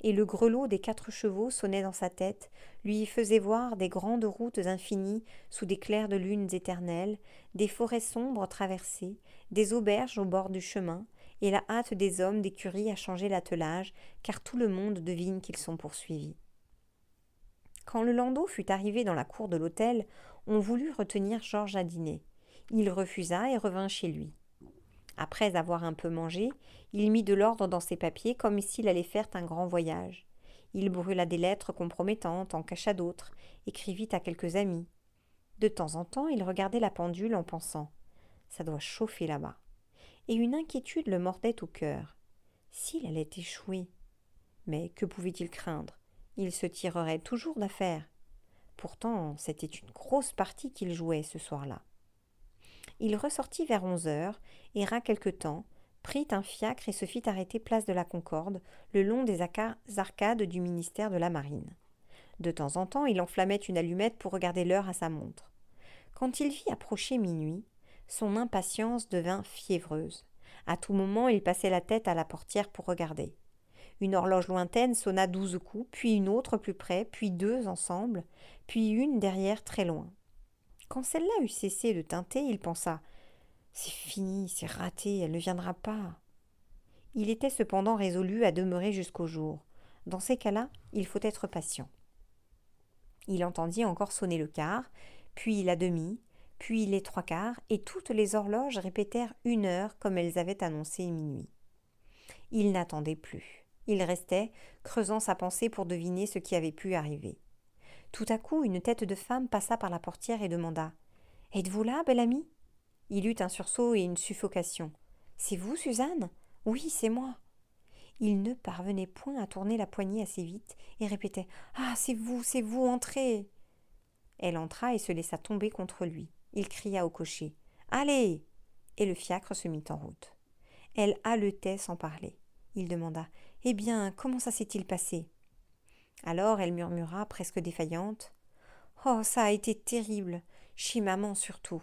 et le grelot des 4 chevaux sonnait dans sa tête, lui faisait voir des grandes routes infinies sous des clairs de lunes éternelles, des forêts sombres traversées, des auberges au bord du chemin, et la hâte des hommes d'écurie à changer l'attelage, car tout le monde devine qu'ils sont poursuivis. Quand le landau fut arrivé dans la cour de l'hôtel, on voulut retenir Georges à dîner. Il refusa et revint chez lui. Après avoir un peu mangé, il mit de l'ordre dans ses papiers comme s'il allait faire un grand voyage. Il brûla des lettres compromettantes, en cacha d'autres, écrivit à quelques amis. De temps en temps, il regardait la pendule en pensant « Ça doit chauffer là-bas ». Et une inquiétude le mordait au cœur. S'il allait échouer? Mais que pouvait-il craindre? Il se tirerait toujours d'affaire. Pourtant, c'était une grosse partie qu'il jouait ce soir-là. Il ressortit vers 11 heures, erra quelque temps, prit un fiacre et se fit arrêter place de la Concorde, le long des arcades du ministère de la Marine. De temps en temps, il enflammait une allumette pour regarder l'heure à sa montre. Quand il vit approcher minuit, son impatience devint fiévreuse. À tout moment, il passait la tête à la portière pour regarder. Une horloge lointaine sonna 12 coups, puis une autre plus près, puis 2 ensemble, puis une derrière très loin. Quand celle-là eut cessé de tinter, il pensa « C'est fini, c'est raté, elle ne viendra pas. » Il était cependant résolu à demeurer jusqu'au jour. Dans ces cas-là, il faut être patient. Il entendit encore sonner le quart, puis la demi, puis les 3/4, et toutes les horloges répétèrent 1 heure comme elles avaient annoncé minuit. Il n'attendait plus. Il restait, creusant sa pensée pour deviner ce qui avait pu arriver. Tout à coup, une tête de femme passa par la portière et demanda « Êtes-vous là, bel ami ?» Il eut un sursaut et une suffocation. « C'est vous, Suzanne ?»« Oui, c'est moi. » Il ne parvenait point à tourner la poignée assez vite et répétait « Ah, c'est vous, entrez !» Elle entra et se laissa tomber contre lui. Il cria au cocher « Allez !» et le fiacre se mit en route. Elle haletait sans parler. Il demanda « Eh bien, comment ça s'est-il passé ?» Alors elle murmura, presque défaillante « Oh, ça a été terrible, chez maman surtout. »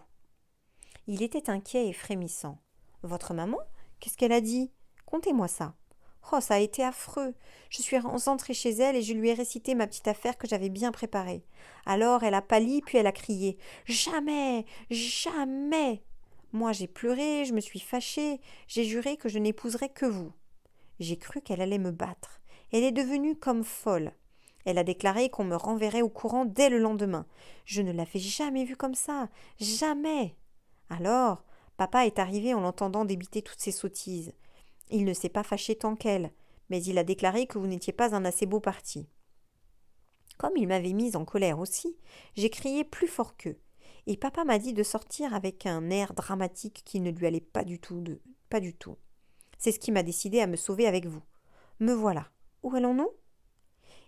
Il était inquiet et frémissant. « Votre maman? Qu'est-ce qu'elle a dit? Contez-moi ça. » « Oh, ça a été affreux. Je suis rentrée chez elle et je lui ai récité ma petite affaire que j'avais bien préparée. Alors elle a pâli, puis elle a crié « Jamais! Jamais !» Moi j'ai pleuré, je me suis fâchée, j'ai juré que je n'épouserais que vous. J'ai cru qu'elle allait me battre. Elle est devenue comme folle. Elle a déclaré qu'on me renverrait au courant dès le lendemain. Je ne l'avais jamais vue comme ça. Jamais. Alors, papa est arrivé en l'entendant débiter toutes ces sottises. Il ne s'est pas fâché tant qu'elle, mais il a déclaré que vous n'étiez pas un assez beau parti. Comme il m'avait mise en colère aussi, j'ai crié plus fort qu'eux, et papa m'a dit de sortir avec un air dramatique qui ne lui allait pas du tout. C'est ce qui m'a décidé à me sauver avec vous. Me voilà. Où allons-nous »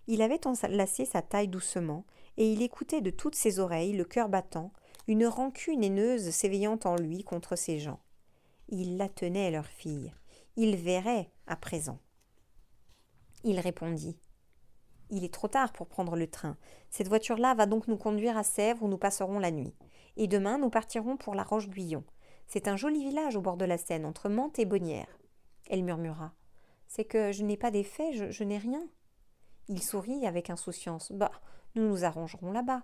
Il avait enlacé sa taille doucement, et il écoutait de toutes ses oreilles, le cœur battant, une rancune haineuse s'éveillant en lui contre ces gens. Ils la tenaient, leur fille. Il verrait à présent. Il répondit. Il est trop tard pour prendre le train. Cette voiture-là va donc nous conduire à Sèvres où nous passerons la nuit. Et demain, nous partirons pour la Roche-Guyon. C'est un joli village au bord de la Seine, entre Mantes et Bonnières. Elle murmura. C'est que je n'ai pas d'effet, je n'ai rien. Il sourit avec insouciance. Bah, nous nous arrangerons là-bas.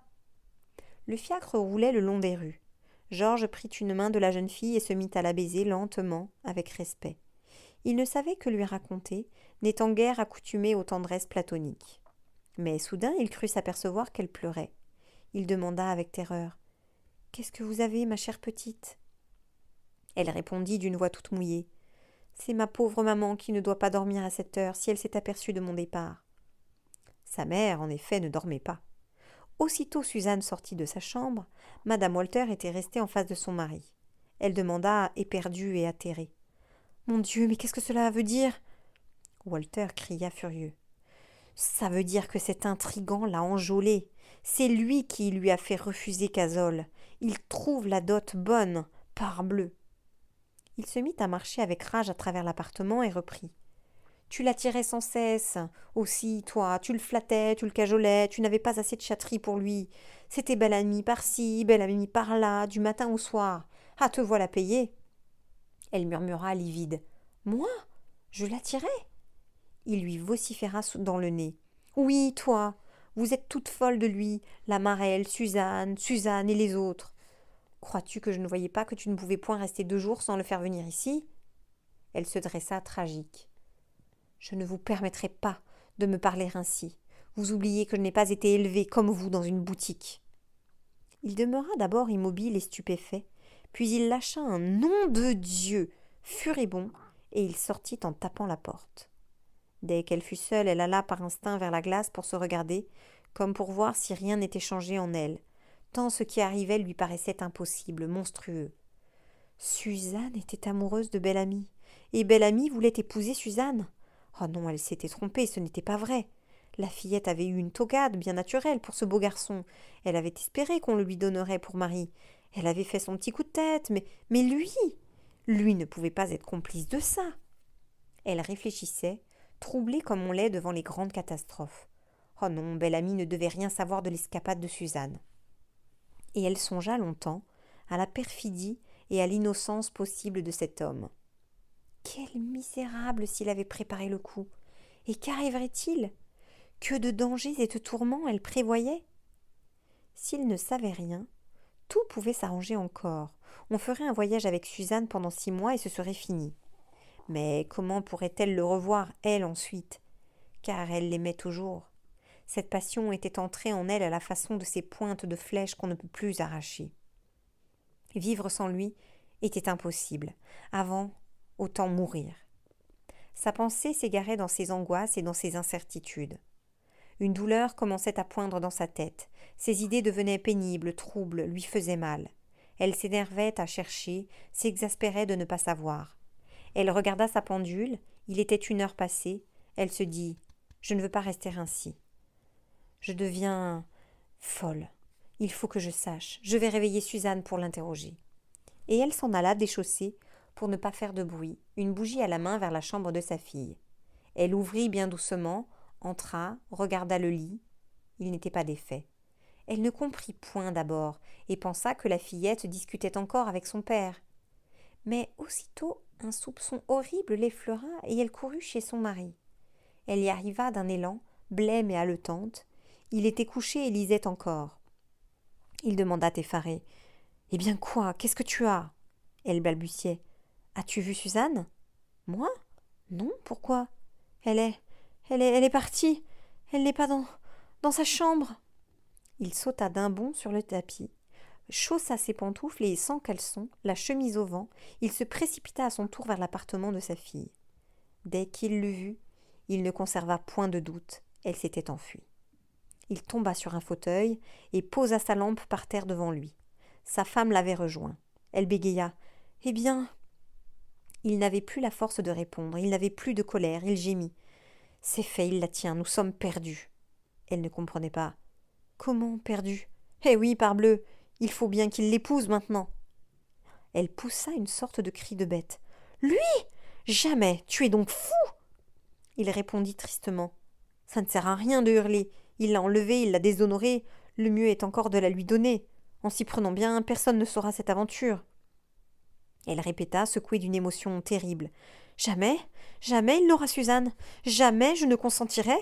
Le fiacre roulait le long des rues. Georges prit une main de la jeune fille et se mit à la baiser lentement, avec respect. Il ne savait que lui raconter, n'étant guère accoutumé aux tendresses platoniques. Mais soudain il crut s'apercevoir qu'elle pleurait. Il demanda avec terreur. « Qu'est-ce que vous avez, ma chère petite ?» Elle répondit d'une voix toute mouillée. « C'est ma pauvre maman qui ne doit pas dormir à cette heure si elle s'est aperçue de mon départ. » Sa mère, en effet, ne dormait pas. Aussitôt Suzanne sortit de sa chambre, Madame Walter était restée en face de son mari. Elle demanda, éperdue et atterrée. « Mon Dieu, mais qu'est-ce que cela veut dire ?» Walter cria furieux. « Ça veut dire que cet intrigant l'a enjôlée. C'est lui qui lui a fait refuser Cazolles. Il trouve la dot bonne, parbleu. » Il se mit à marcher avec rage à travers l'appartement et reprit. « Tu l'attirais sans cesse. Aussi, toi, tu le flattais, tu le cajolais, tu n'avais pas assez de chatterie pour lui. C'était belle amie par-ci, belle amie par-là, du matin au soir. Ah, te voilà payée. » Elle murmura livide. « Moi ? Je l'attirais ?» Il lui vociféra dans le nez. « Oui, toi. Vous êtes toute folle de lui, la Marelle, Suzanne et les autres. Crois-tu que je ne voyais pas que tu ne pouvais point rester 2 jours sans le faire venir ici ?» Elle se dressa tragique. « Je ne vous permettrai pas de me parler ainsi. Vous oubliez que je n'ai pas été élevé comme vous dans une boutique. » Il demeura d'abord immobile et stupéfait, puis il lâcha un nom de Dieu furibond, et il sortit en tapant la porte. Dès qu'elle fut seule, elle alla par instinct vers la glace pour se regarder, comme pour voir si rien n'était changé en elle, tant ce qui arrivait lui paraissait impossible, monstrueux. Suzanne était amoureuse de Bel-Ami, et Bel-Ami voulait épouser Suzanne. Oh non, elle s'était trompée, ce n'était pas vrai. La fillette avait eu une toquade bien naturelle pour ce beau garçon. Elle avait espéré qu'on le lui donnerait pour mari. Elle avait fait son petit coup de tête, mais lui ne pouvait pas être complice de ça. Elle réfléchissait, troublée comme on l'est devant les grandes catastrophes. Oh non, Bel-Ami ne devait rien savoir de l'escapade de Suzanne. Et elle songea longtemps à la perfidie et à l'innocence possible de cet homme. Quel misérable s'il avait préparé le coup. Et qu'arriverait-il ? Que de dangers et de tourments elle prévoyait ? S'il ne savait rien, tout pouvait s'arranger encore. On ferait un voyage avec Suzanne pendant 6 mois et ce serait fini. Mais comment pourrait-elle le revoir, elle, ensuite ? Car elle l'aimait toujours. Cette passion était entrée en elle à la façon de ces pointes de flèches qu'on ne peut plus arracher. Vivre sans lui était impossible. Avant, autant mourir. Sa pensée s'égarait dans ses angoisses et dans ses incertitudes. Une douleur commençait à poindre dans sa tête. Ses idées devenaient pénibles, troubles, lui faisaient mal. Elle s'énervait à chercher, s'exaspérait de ne pas savoir. Elle regarda sa pendule, il était 1 heure passée. Elle se dit « Je ne veux pas rester ainsi. Je deviens folle. Il faut que je sache. Je vais réveiller Suzanne pour l'interroger. » Et elle s'en alla déchaussée, pour ne pas faire de bruit, une bougie à la main vers la chambre de sa fille. Elle ouvrit bien doucement, entra, regarda le lit. Il n'était pas défait. Elle ne comprit point d'abord, et pensa que la fillette discutait encore avec son père. Mais aussitôt un soupçon horrible l'effleura, et elle courut chez son mari. Elle y arriva d'un élan, blême et haletante. Il était couché et lisait encore. Il demanda effaré. « Eh bien quoi ? Qu'est-ce que tu as ?» Elle balbutiait. « As-tu vu Suzanne ? » ?»« Moi ? Non, pourquoi ? Elle est partie. Elle n'est pas dans sa chambre. » Il sauta d'un bond sur le tapis, chaussa ses pantoufles et, sans caleçon, la chemise au vent, il se précipita à son tour vers l'appartement de sa fille. Dès qu'il l'eut vue, il ne conserva point de doute, elle s'était enfuie. Il tomba sur un fauteuil et posa sa lampe par terre devant lui. Sa femme l'avait rejoint. Elle bégaya. « Eh bien ?» Il n'avait plus la force de répondre, il n'avait plus de colère, il gémit. C'est fait, il la tient, nous sommes perdus. Elle ne comprenait pas. Comment perdus? Eh oui, parbleu, il faut bien qu'il l'épouse maintenant. Elle poussa une sorte de cri de bête. Lui? Jamais, tu es donc fou! Il répondit tristement. Ça ne sert à rien de hurler. Il l'a enlevée, il l'a déshonorée. Le mieux est encore de la lui donner. En s'y prenant bien, personne ne saura cette aventure. Elle répéta, secouée d'une émotion terrible. Jamais, jamais il n'aura Suzanne. Jamais je ne consentirai.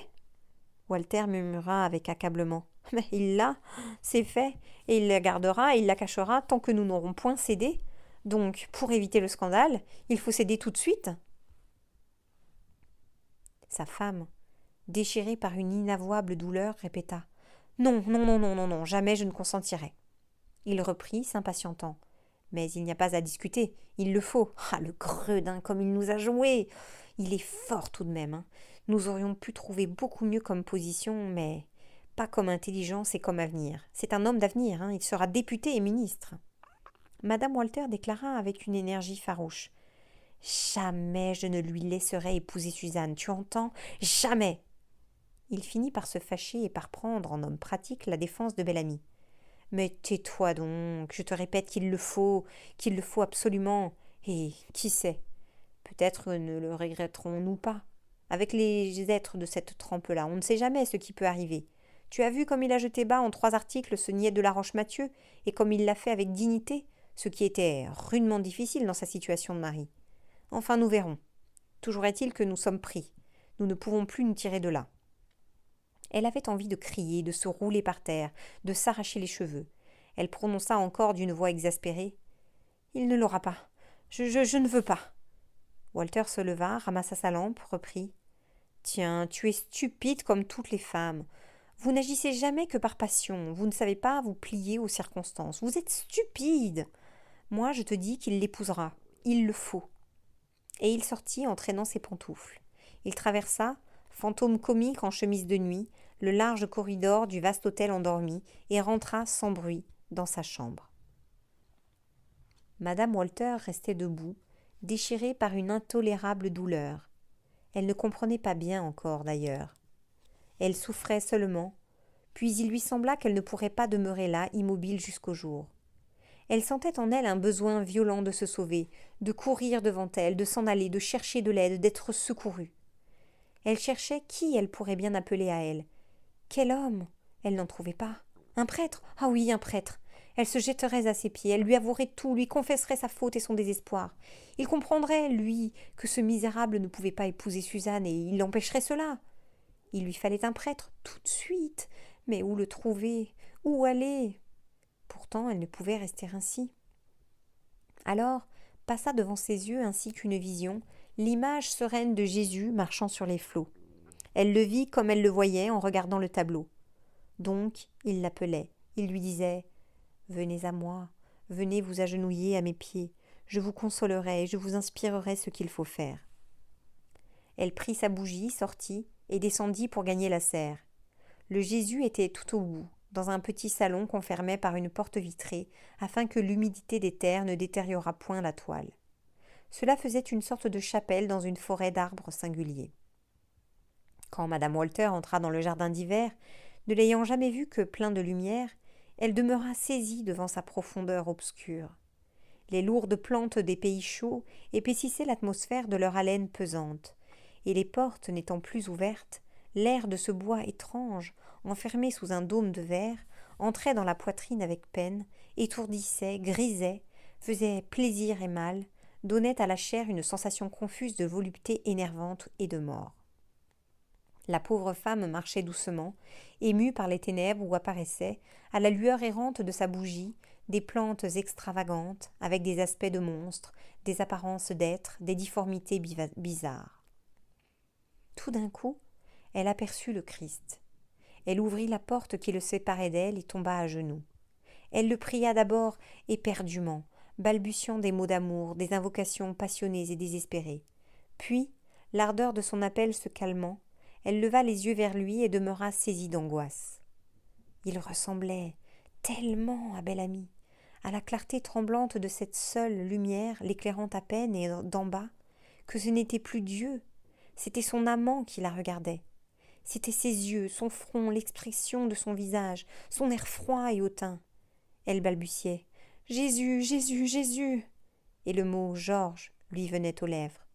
Walter murmura avec accablement. Mais il l'a, c'est fait, et il la gardera et il la cachera tant que nous n'aurons point cédé. Donc, pour éviter le scandale, il faut céder tout de suite. Sa femme, déchirée par une inavouable douleur, répéta. Non, non, non, non, non, non, jamais je ne consentirai. Il reprit, s'impatientant. Mais il n'y a pas à discuter, il le faut. Ah, le gredin, comme il nous a joué. Il est fort tout de même. Hein. Nous aurions pu trouver beaucoup mieux comme position, mais pas comme intelligence et comme avenir. C'est un homme d'avenir, hein. Il sera député et ministre. Madame Walter déclara avec une énergie farouche. Jamais je ne lui laisserai épouser Suzanne, tu entends? Jamais. Il finit par se fâcher et par prendre en homme pratique la défense de Bel-Ami. Mais tais-toi donc, je te répète qu'il le faut absolument. Et qui sait? Peut-être ne le regretterons-nous pas. Avec les êtres de cette trempe-là, on ne sait jamais ce qui peut arriver. Tu as vu comme il a jeté bas en 3 articles ce niais de la Roche-Mathieu, et comme il l'a fait avec dignité, ce qui était rudement difficile dans sa situation de mari. Enfin, nous verrons. Toujours est-il que nous sommes pris. Nous ne pouvons plus nous tirer de là. Elle avait envie de crier, de se rouler par terre, de s'arracher les cheveux. Elle prononça encore d'une voix exaspérée. « Il ne l'aura pas. Je ne veux pas. » Walter se leva, ramassa sa lampe, reprit. « Tiens, tu es stupide comme toutes les femmes. Vous n'agissez jamais que par passion. Vous ne savez pas vous plier aux circonstances. Vous êtes stupide. Moi, je te dis qu'il l'épousera. Il le faut. » Et il sortit en traînant ses pantoufles. Il traversa, fantôme comique en chemise de nuit, le large corridor du vaste hôtel endormi et rentra sans bruit dans sa chambre. Madame Walter restait debout, déchirée par une intolérable douleur. Elle ne comprenait pas bien encore d'ailleurs. Elle souffrait seulement, puis il lui sembla qu'elle ne pourrait pas demeurer là, immobile jusqu'au jour. Elle sentait en elle un besoin violent de se sauver, de courir devant elle, de s'en aller, de chercher de l'aide, d'être secourue. Elle cherchait qui elle pourrait bien appeler à elle. Quel homme? Elle n'en trouvait pas. Un prêtre? Ah oui, un prêtre. Elle se jetterait à ses pieds, elle lui avouerait tout, lui confesserait sa faute et son désespoir. Il comprendrait, lui, que ce misérable ne pouvait pas épouser Suzanne et il empêcherait cela. Il lui fallait un prêtre tout de suite. Mais où le trouver? Où aller? Pourtant, elle ne pouvait rester ainsi. Alors passa devant ses yeux ainsi qu'une vision, l'image sereine de Jésus marchant sur les flots. Elle le vit comme elle le voyait en regardant le tableau. Donc il l'appelait, il lui disait « Venez à moi, venez vous agenouiller à mes pieds, je vous consolerai et je vous inspirerai ce qu'il faut faire. » Elle prit sa bougie, sortit et descendit pour gagner la serre. Le Jésus était tout au bout, dans un petit salon qu'on fermait par une porte vitrée, afin que l'humidité des terres ne détériorât point la toile. Cela faisait une sorte de chapelle dans une forêt d'arbres singuliers. Quand madame Walter entra dans le jardin d'hiver, ne l'ayant jamais vu que plein de lumière, elle demeura saisie devant sa profondeur obscure. Les lourdes plantes des pays chauds épaississaient l'atmosphère de leur haleine pesante, et les portes n'étant plus ouvertes, l'air de ce bois étrange, enfermé sous un dôme de verre, entrait dans la poitrine avec peine, étourdissait, grisait, faisait plaisir et mal, donnait à la chair une sensation confuse de volupté énervante et de mort. La pauvre femme marchait doucement, émue par les ténèbres où apparaissaient, à la lueur errante de sa bougie, des plantes extravagantes, avec des aspects de monstres, des apparences d'êtres, des difformités bizarres. Tout d'un coup, elle aperçut le Christ. Elle ouvrit la porte qui le séparait d'elle et tomba à genoux. Elle le pria d'abord éperdument, balbutiant des mots d'amour, des invocations passionnées et désespérées. Puis, l'ardeur de son appel se calmant, elle leva les yeux vers lui et demeura saisie d'angoisse. Il ressemblait tellement à Bel-Ami, à la clarté tremblante de cette seule lumière, l'éclairant à peine et d'en bas, que ce n'était plus Dieu, c'était son amant qui la regardait. C'étaient ses yeux, son front, l'expression de son visage, son air froid et hautain. Elle balbutiait « Jésus, Jésus, Jésus !» et le mot « Georges » lui venait aux lèvres.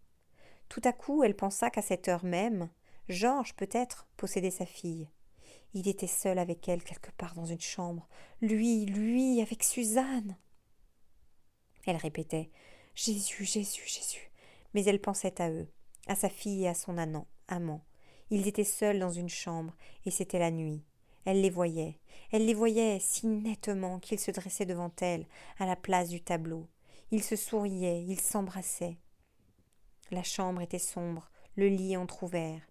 Tout à coup, elle pensa qu'à cette heure même, Georges, peut-être, possédait sa fille. Il était seul avec elle quelque part dans une chambre. Lui, avec Suzanne. Elle répétait « Jésus, Jésus, Jésus !» Mais elle pensait à eux, à sa fille et à son amant. Ils étaient seuls dans une chambre, et c'était la nuit. Elle les voyait si nettement qu'ils se dressaient devant elle, à la place du tableau. Ils se souriaient, ils s'embrassaient. La chambre était sombre, le lit entr'ouvert.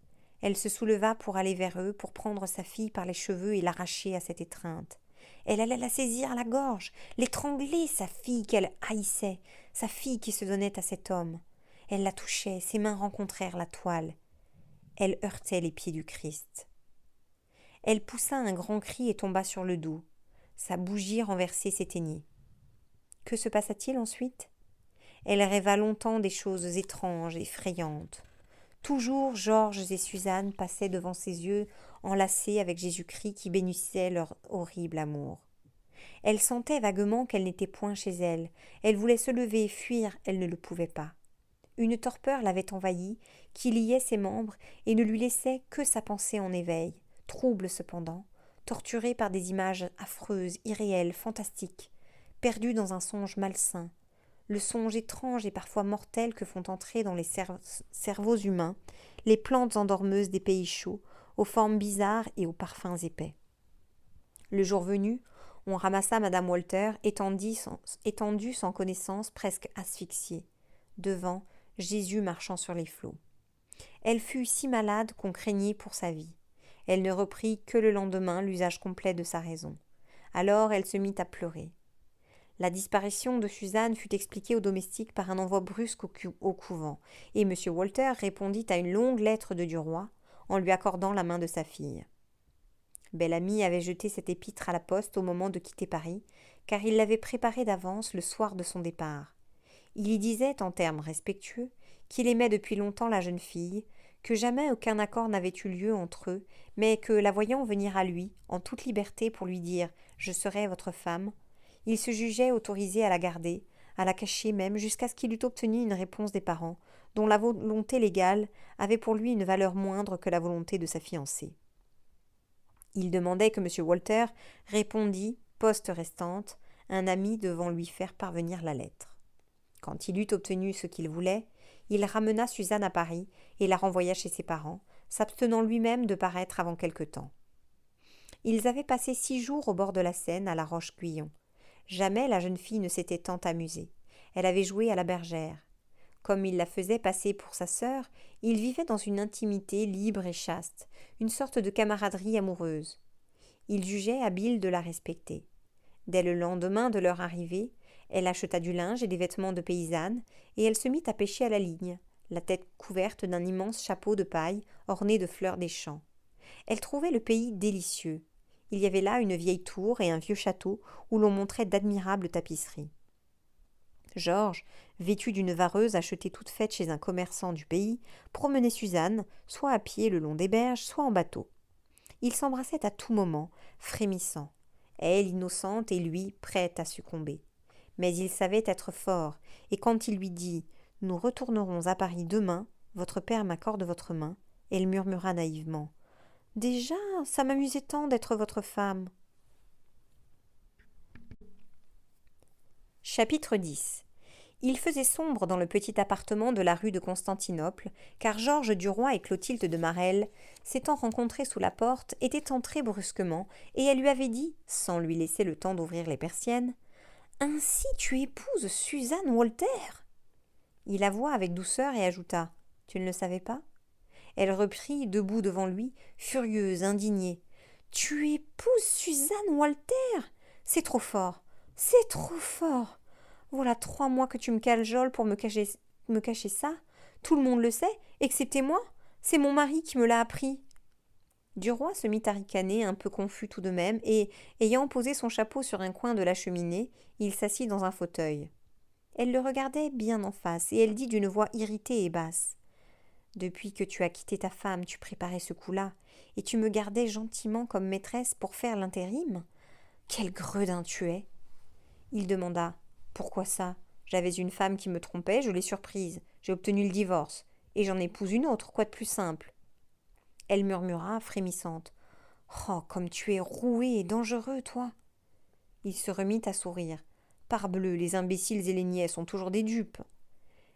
Elle se souleva pour aller vers eux, pour prendre sa fille par les cheveux et l'arracher à cette étreinte. Elle allait la saisir à la gorge, l'étrangler, sa fille qu'elle haïssait, sa fille qui se donnait à cet homme. Elle la touchait, ses mains rencontrèrent la toile. Elle heurtait les pieds du Christ. Elle poussa un grand cri et tomba sur le dos. Sa bougie renversée s'éteignit. Que se passa-t-il ensuite ? Elle rêva longtemps des choses étranges, effrayantes. Toujours Georges et Suzanne passaient devant ses yeux, enlacés avec Jésus-Christ qui bénissait leur horrible amour. Elle sentait vaguement qu'elle n'était point chez elle. Elle voulait se lever et fuir, elle ne le pouvait pas. Une torpeur l'avait envahie, qui liait ses membres et ne lui laissait que sa pensée en éveil, trouble cependant, torturée par des images affreuses, irréelles, fantastiques, perdue dans un songe malsain, le songe étrange et parfois mortel que font entrer dans les cerveaux humains les plantes endormeuses des pays chauds, aux formes bizarres et aux parfums épais. Le jour venu, on ramassa Madame Walter, étendue sans connaissance, presque asphyxiée. Devant, Jésus marchant sur les flots. Elle fut si malade qu'on craignit pour sa vie. Elle ne reprit que le lendemain l'usage complet de sa raison. Alors elle se mit à pleurer. La disparition de Suzanne fut expliquée aux domestiques par un envoi brusque au couvent, et M. Walter répondit à une longue lettre de Duroy, en lui accordant la main de sa fille. Bel-Ami avait jeté cette épître à la poste au moment de quitter Paris, car il l'avait préparée d'avance le soir de son départ. Il y disait, en termes respectueux, qu'il aimait depuis longtemps la jeune fille, que jamais aucun accord n'avait eu lieu entre eux, mais que, la voyant venir à lui, en toute liberté pour lui dire « Je serai votre femme », il se jugeait autorisé à la garder, à la cacher même, jusqu'à ce qu'il eût obtenu une réponse des parents, dont la volonté légale avait pour lui une valeur moindre que la volonté de sa fiancée. Il demandait que M. Walter répondît, poste restante, un ami devant lui faire parvenir la lettre. Quand il eut obtenu ce qu'il voulait, il ramena Suzanne à Paris et la renvoya chez ses parents, s'abstenant lui-même de paraître avant quelque temps. Ils avaient passé 6 jours au bord de la Seine, à la Roche-Guyon. Jamais la jeune fille ne s'était tant amusée. Elle avait joué à la bergère. Comme il la faisait passer pour sa sœur, ils vivaient dans une intimité libre et chaste, une sorte de camaraderie amoureuse. Il jugeait habile de la respecter. Dès le lendemain de leur arrivée, elle acheta du linge et des vêtements de paysanne, et elle se mit à pêcher à la ligne, la tête couverte d'un immense chapeau de paille orné de fleurs des champs. Elle trouvait le pays délicieux. Il y avait là une vieille tour et un vieux château où l'on montrait d'admirables tapisseries. Georges, vêtu d'une vareuse achetée toute faite chez un commerçant du pays, promenait Suzanne, soit à pied le long des berges, soit en bateau. Ils s'embrassaient à tout moment, frémissant, elle innocente et lui prêt à succomber. Mais il savait être fort, et quand il lui dit « Nous retournerons à Paris demain, votre père m'accorde votre main », elle murmura naïvement « Déjà, ça m'amusait tant d'être votre femme. » Chapitre 10. Il faisait sombre dans le petit appartement de la rue de Constantinople, car Georges Duroy et Clotilde de Marelle, s'étant rencontrés sous la porte, étaient entrés brusquement, et elle lui avait dit, sans lui laisser le temps d'ouvrir les persiennes, « Ainsi tu épouses Suzanne Walter ?» Il avoua avec douceur et ajouta, « Tu ne le savais pas ?» Elle reprit, debout devant lui, furieuse, indignée, « Tu épouses Suzanne Walter ? C'est trop fort, c'est trop fort. Voilà 3 mois que tu me cajoles pour me cacher ça. Tout le monde le sait, excepté moi. C'est mon mari qui me l'a appris. » Duroy se mit à ricaner, un peu confus tout de même, et, ayant posé son chapeau sur un coin de la cheminée, il s'assit dans un fauteuil. Elle le regardait bien en face, et elle dit d'une voix irritée et basse. « Depuis que tu as quitté ta femme, tu préparais ce coup-là, et tu me gardais gentiment comme maîtresse pour faire l'intérim ? Quel gredin tu es !» Il demanda. « Pourquoi ça ? J'avais une femme qui me trompait, je l'ai surprise, j'ai obtenu le divorce, et j'en épouse une autre, quoi de plus simple ?» Elle murmura, frémissante. « Oh, comme tu es roué et dangereux, toi !» Il se remit à sourire. « Parbleu, les imbéciles et les niais sont toujours des dupes. »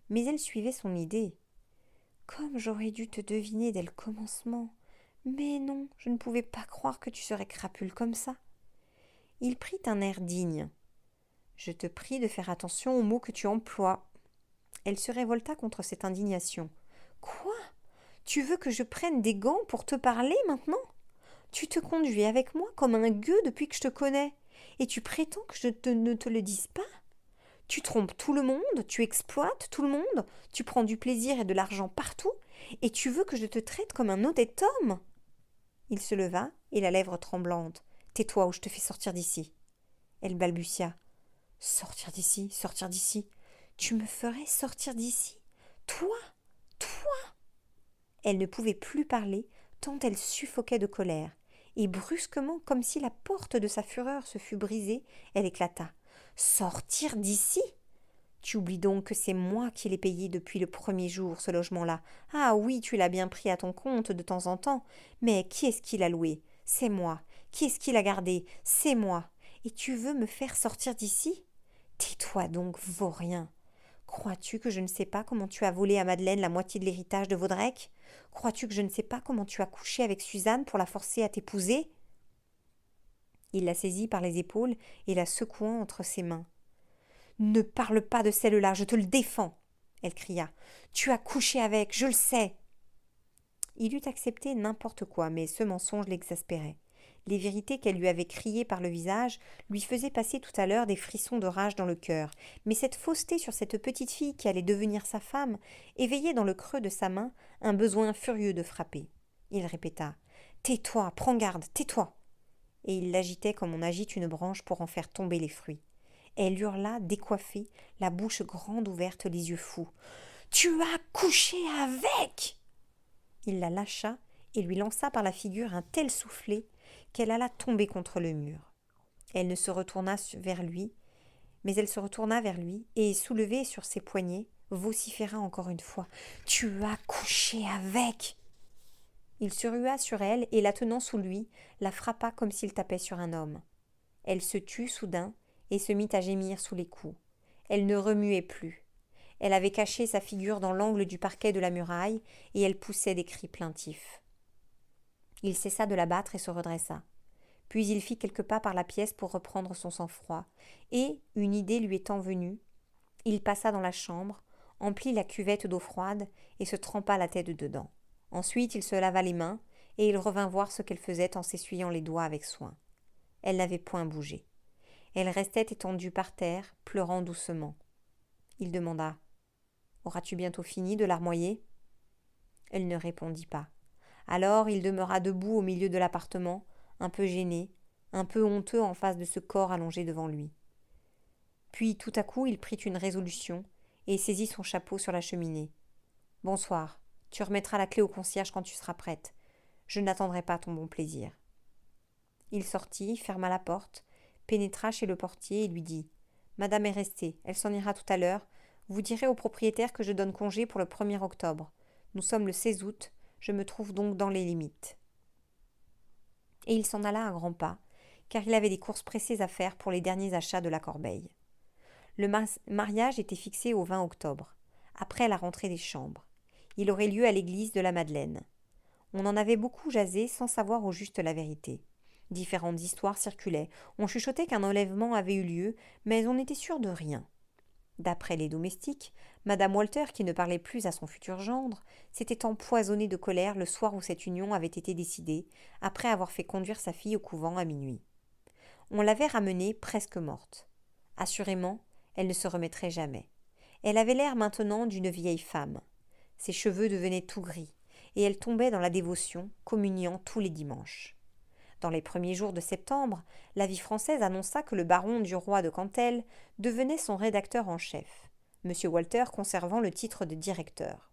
Mais elle suivait son idée. « Comme j'aurais dû te deviner dès le commencement. Mais non, je ne pouvais pas croire que tu serais crapule comme ça. » Il prit un air digne. « Je te prie de faire attention aux mots que tu emploies. » Elle se révolta contre cette indignation. « Quoi ? Tu veux que je prenne des gants pour te parler maintenant ? Tu te conduis avec moi comme un gueux depuis que je te connais, et tu prétends que ne te le dise pas ? Tu trompes tout le monde, tu exploites tout le monde, tu prends du plaisir et de l'argent partout, et tu veux que je te traite comme un honnête homme ?» Il se leva, et la lèvre tremblante. « Tais-toi ou je te fais sortir d'ici. » Elle balbutia. « Sortir d'ici, sortir d'ici. Tu me ferais sortir d'ici ? Toi ? Toi ?» Elle ne pouvait plus parler, tant elle suffoquait de colère. Et brusquement, comme si la porte de sa fureur se fût brisée, elle éclata. « Sortir d'ici ? Tu oublies donc que c'est moi qui l'ai payé depuis le premier jour, ce logement-là. Ah oui, tu l'as bien pris à ton compte de temps en temps, mais qui est-ce qui l'a loué ? C'est moi. Qui est-ce qui l'a gardé ? C'est moi. Et tu veux me faire sortir d'ici ? Tais-toi donc, vaurien. Crois-tu que je ne sais pas comment tu as volé à Madeleine la moitié de l'héritage de Vaudrec ? Crois-tu que je ne sais pas comment tu as couché avec Suzanne pour la forcer à t'épouser ? » Il la saisit par les épaules et la secouant entre ses mains. « Ne parle pas de celle-là, je te le défends !» elle cria. « Tu as couché avec, je le sais !» Il eût accepté n'importe quoi, mais ce mensonge l'exaspérait. Les vérités qu'elle lui avait criées par le visage lui faisaient passer tout à l'heure des frissons de rage dans le cœur, mais cette fausseté sur cette petite fille qui allait devenir sa femme éveillait dans le creux de sa main un besoin furieux de frapper. Il répéta « Tais-toi, prends garde, tais-toi !» Et il l'agitait comme on agite une branche pour en faire tomber les fruits. Elle hurla, décoiffée, la bouche grande ouverte, les yeux fous. « Tu as couché avec !» Il la lâcha et lui lança par la figure un tel soufflet qu'elle alla tomber contre le mur. Elle se retourna vers lui et, soulevée sur ses poignets, vociféra encore une fois. « Tu as couché avec !» Il se rua sur elle et, la tenant sous lui, la frappa comme s'il tapait sur un homme. Elle se tut soudain et se mit à gémir sous les coups. Elle ne remuait plus. Elle avait caché sa figure dans l'angle du parquet de la muraille et elle poussait des cris plaintifs. Il cessa de la battre et se redressa. Puis il fit quelques pas par la pièce pour reprendre son sang-froid, et, une idée lui étant venue, il passa dans la chambre, emplit la cuvette d'eau froide et se trempa la tête dedans. Ensuite il se lava les mains, et il revint voir ce qu'elle faisait en s'essuyant les doigts avec soin. Elle n'avait point bougé. Elle restait étendue par terre, pleurant doucement. Il demanda « Auras-tu bientôt fini de larmoyer ?» Elle ne répondit pas. Alors il demeura debout au milieu de l'appartement, un peu gêné, un peu honteux en face de ce corps allongé devant lui. Puis tout à coup il prit une résolution et saisit son chapeau sur la cheminée. « Bonsoir, tu remettras la clé au concierge quand tu seras prête. Je n'attendrai pas ton bon plaisir. » Il sortit, ferma la porte, pénétra chez le portier et lui dit « Madame est restée, elle s'en ira tout à l'heure. Vous direz au propriétaire que je donne congé pour le 1er octobre. Nous sommes le 16 août, je me trouve donc dans les limites. » Et il s'en alla à grands pas, car il avait des courses pressées à faire pour les derniers achats de la corbeille. Le mariage était fixé au 20 octobre, après la rentrée des chambres. Il aurait lieu à l'église de la Madeleine. On en avait beaucoup jasé sans savoir au juste la vérité. Différentes histoires circulaient. On chuchotait qu'un enlèvement avait eu lieu, mais on n'était sûr de rien. D'après les domestiques, Madame Walter, qui ne parlait plus à son futur gendre, s'était empoisonnée de colère le soir où cette union avait été décidée, après avoir fait conduire sa fille au couvent à minuit. On l'avait ramenée presque morte. Assurément, elle ne se remettrait jamais. Elle avait l'air maintenant d'une vieille femme. Ses cheveux devenaient tout gris, et elle tombait dans la dévotion, communiant tous les dimanches. Dans les premiers jours de septembre, la Vie française annonça que le baron Duroy de Cantel devenait son rédacteur en chef, M. Walter conservant le titre de directeur.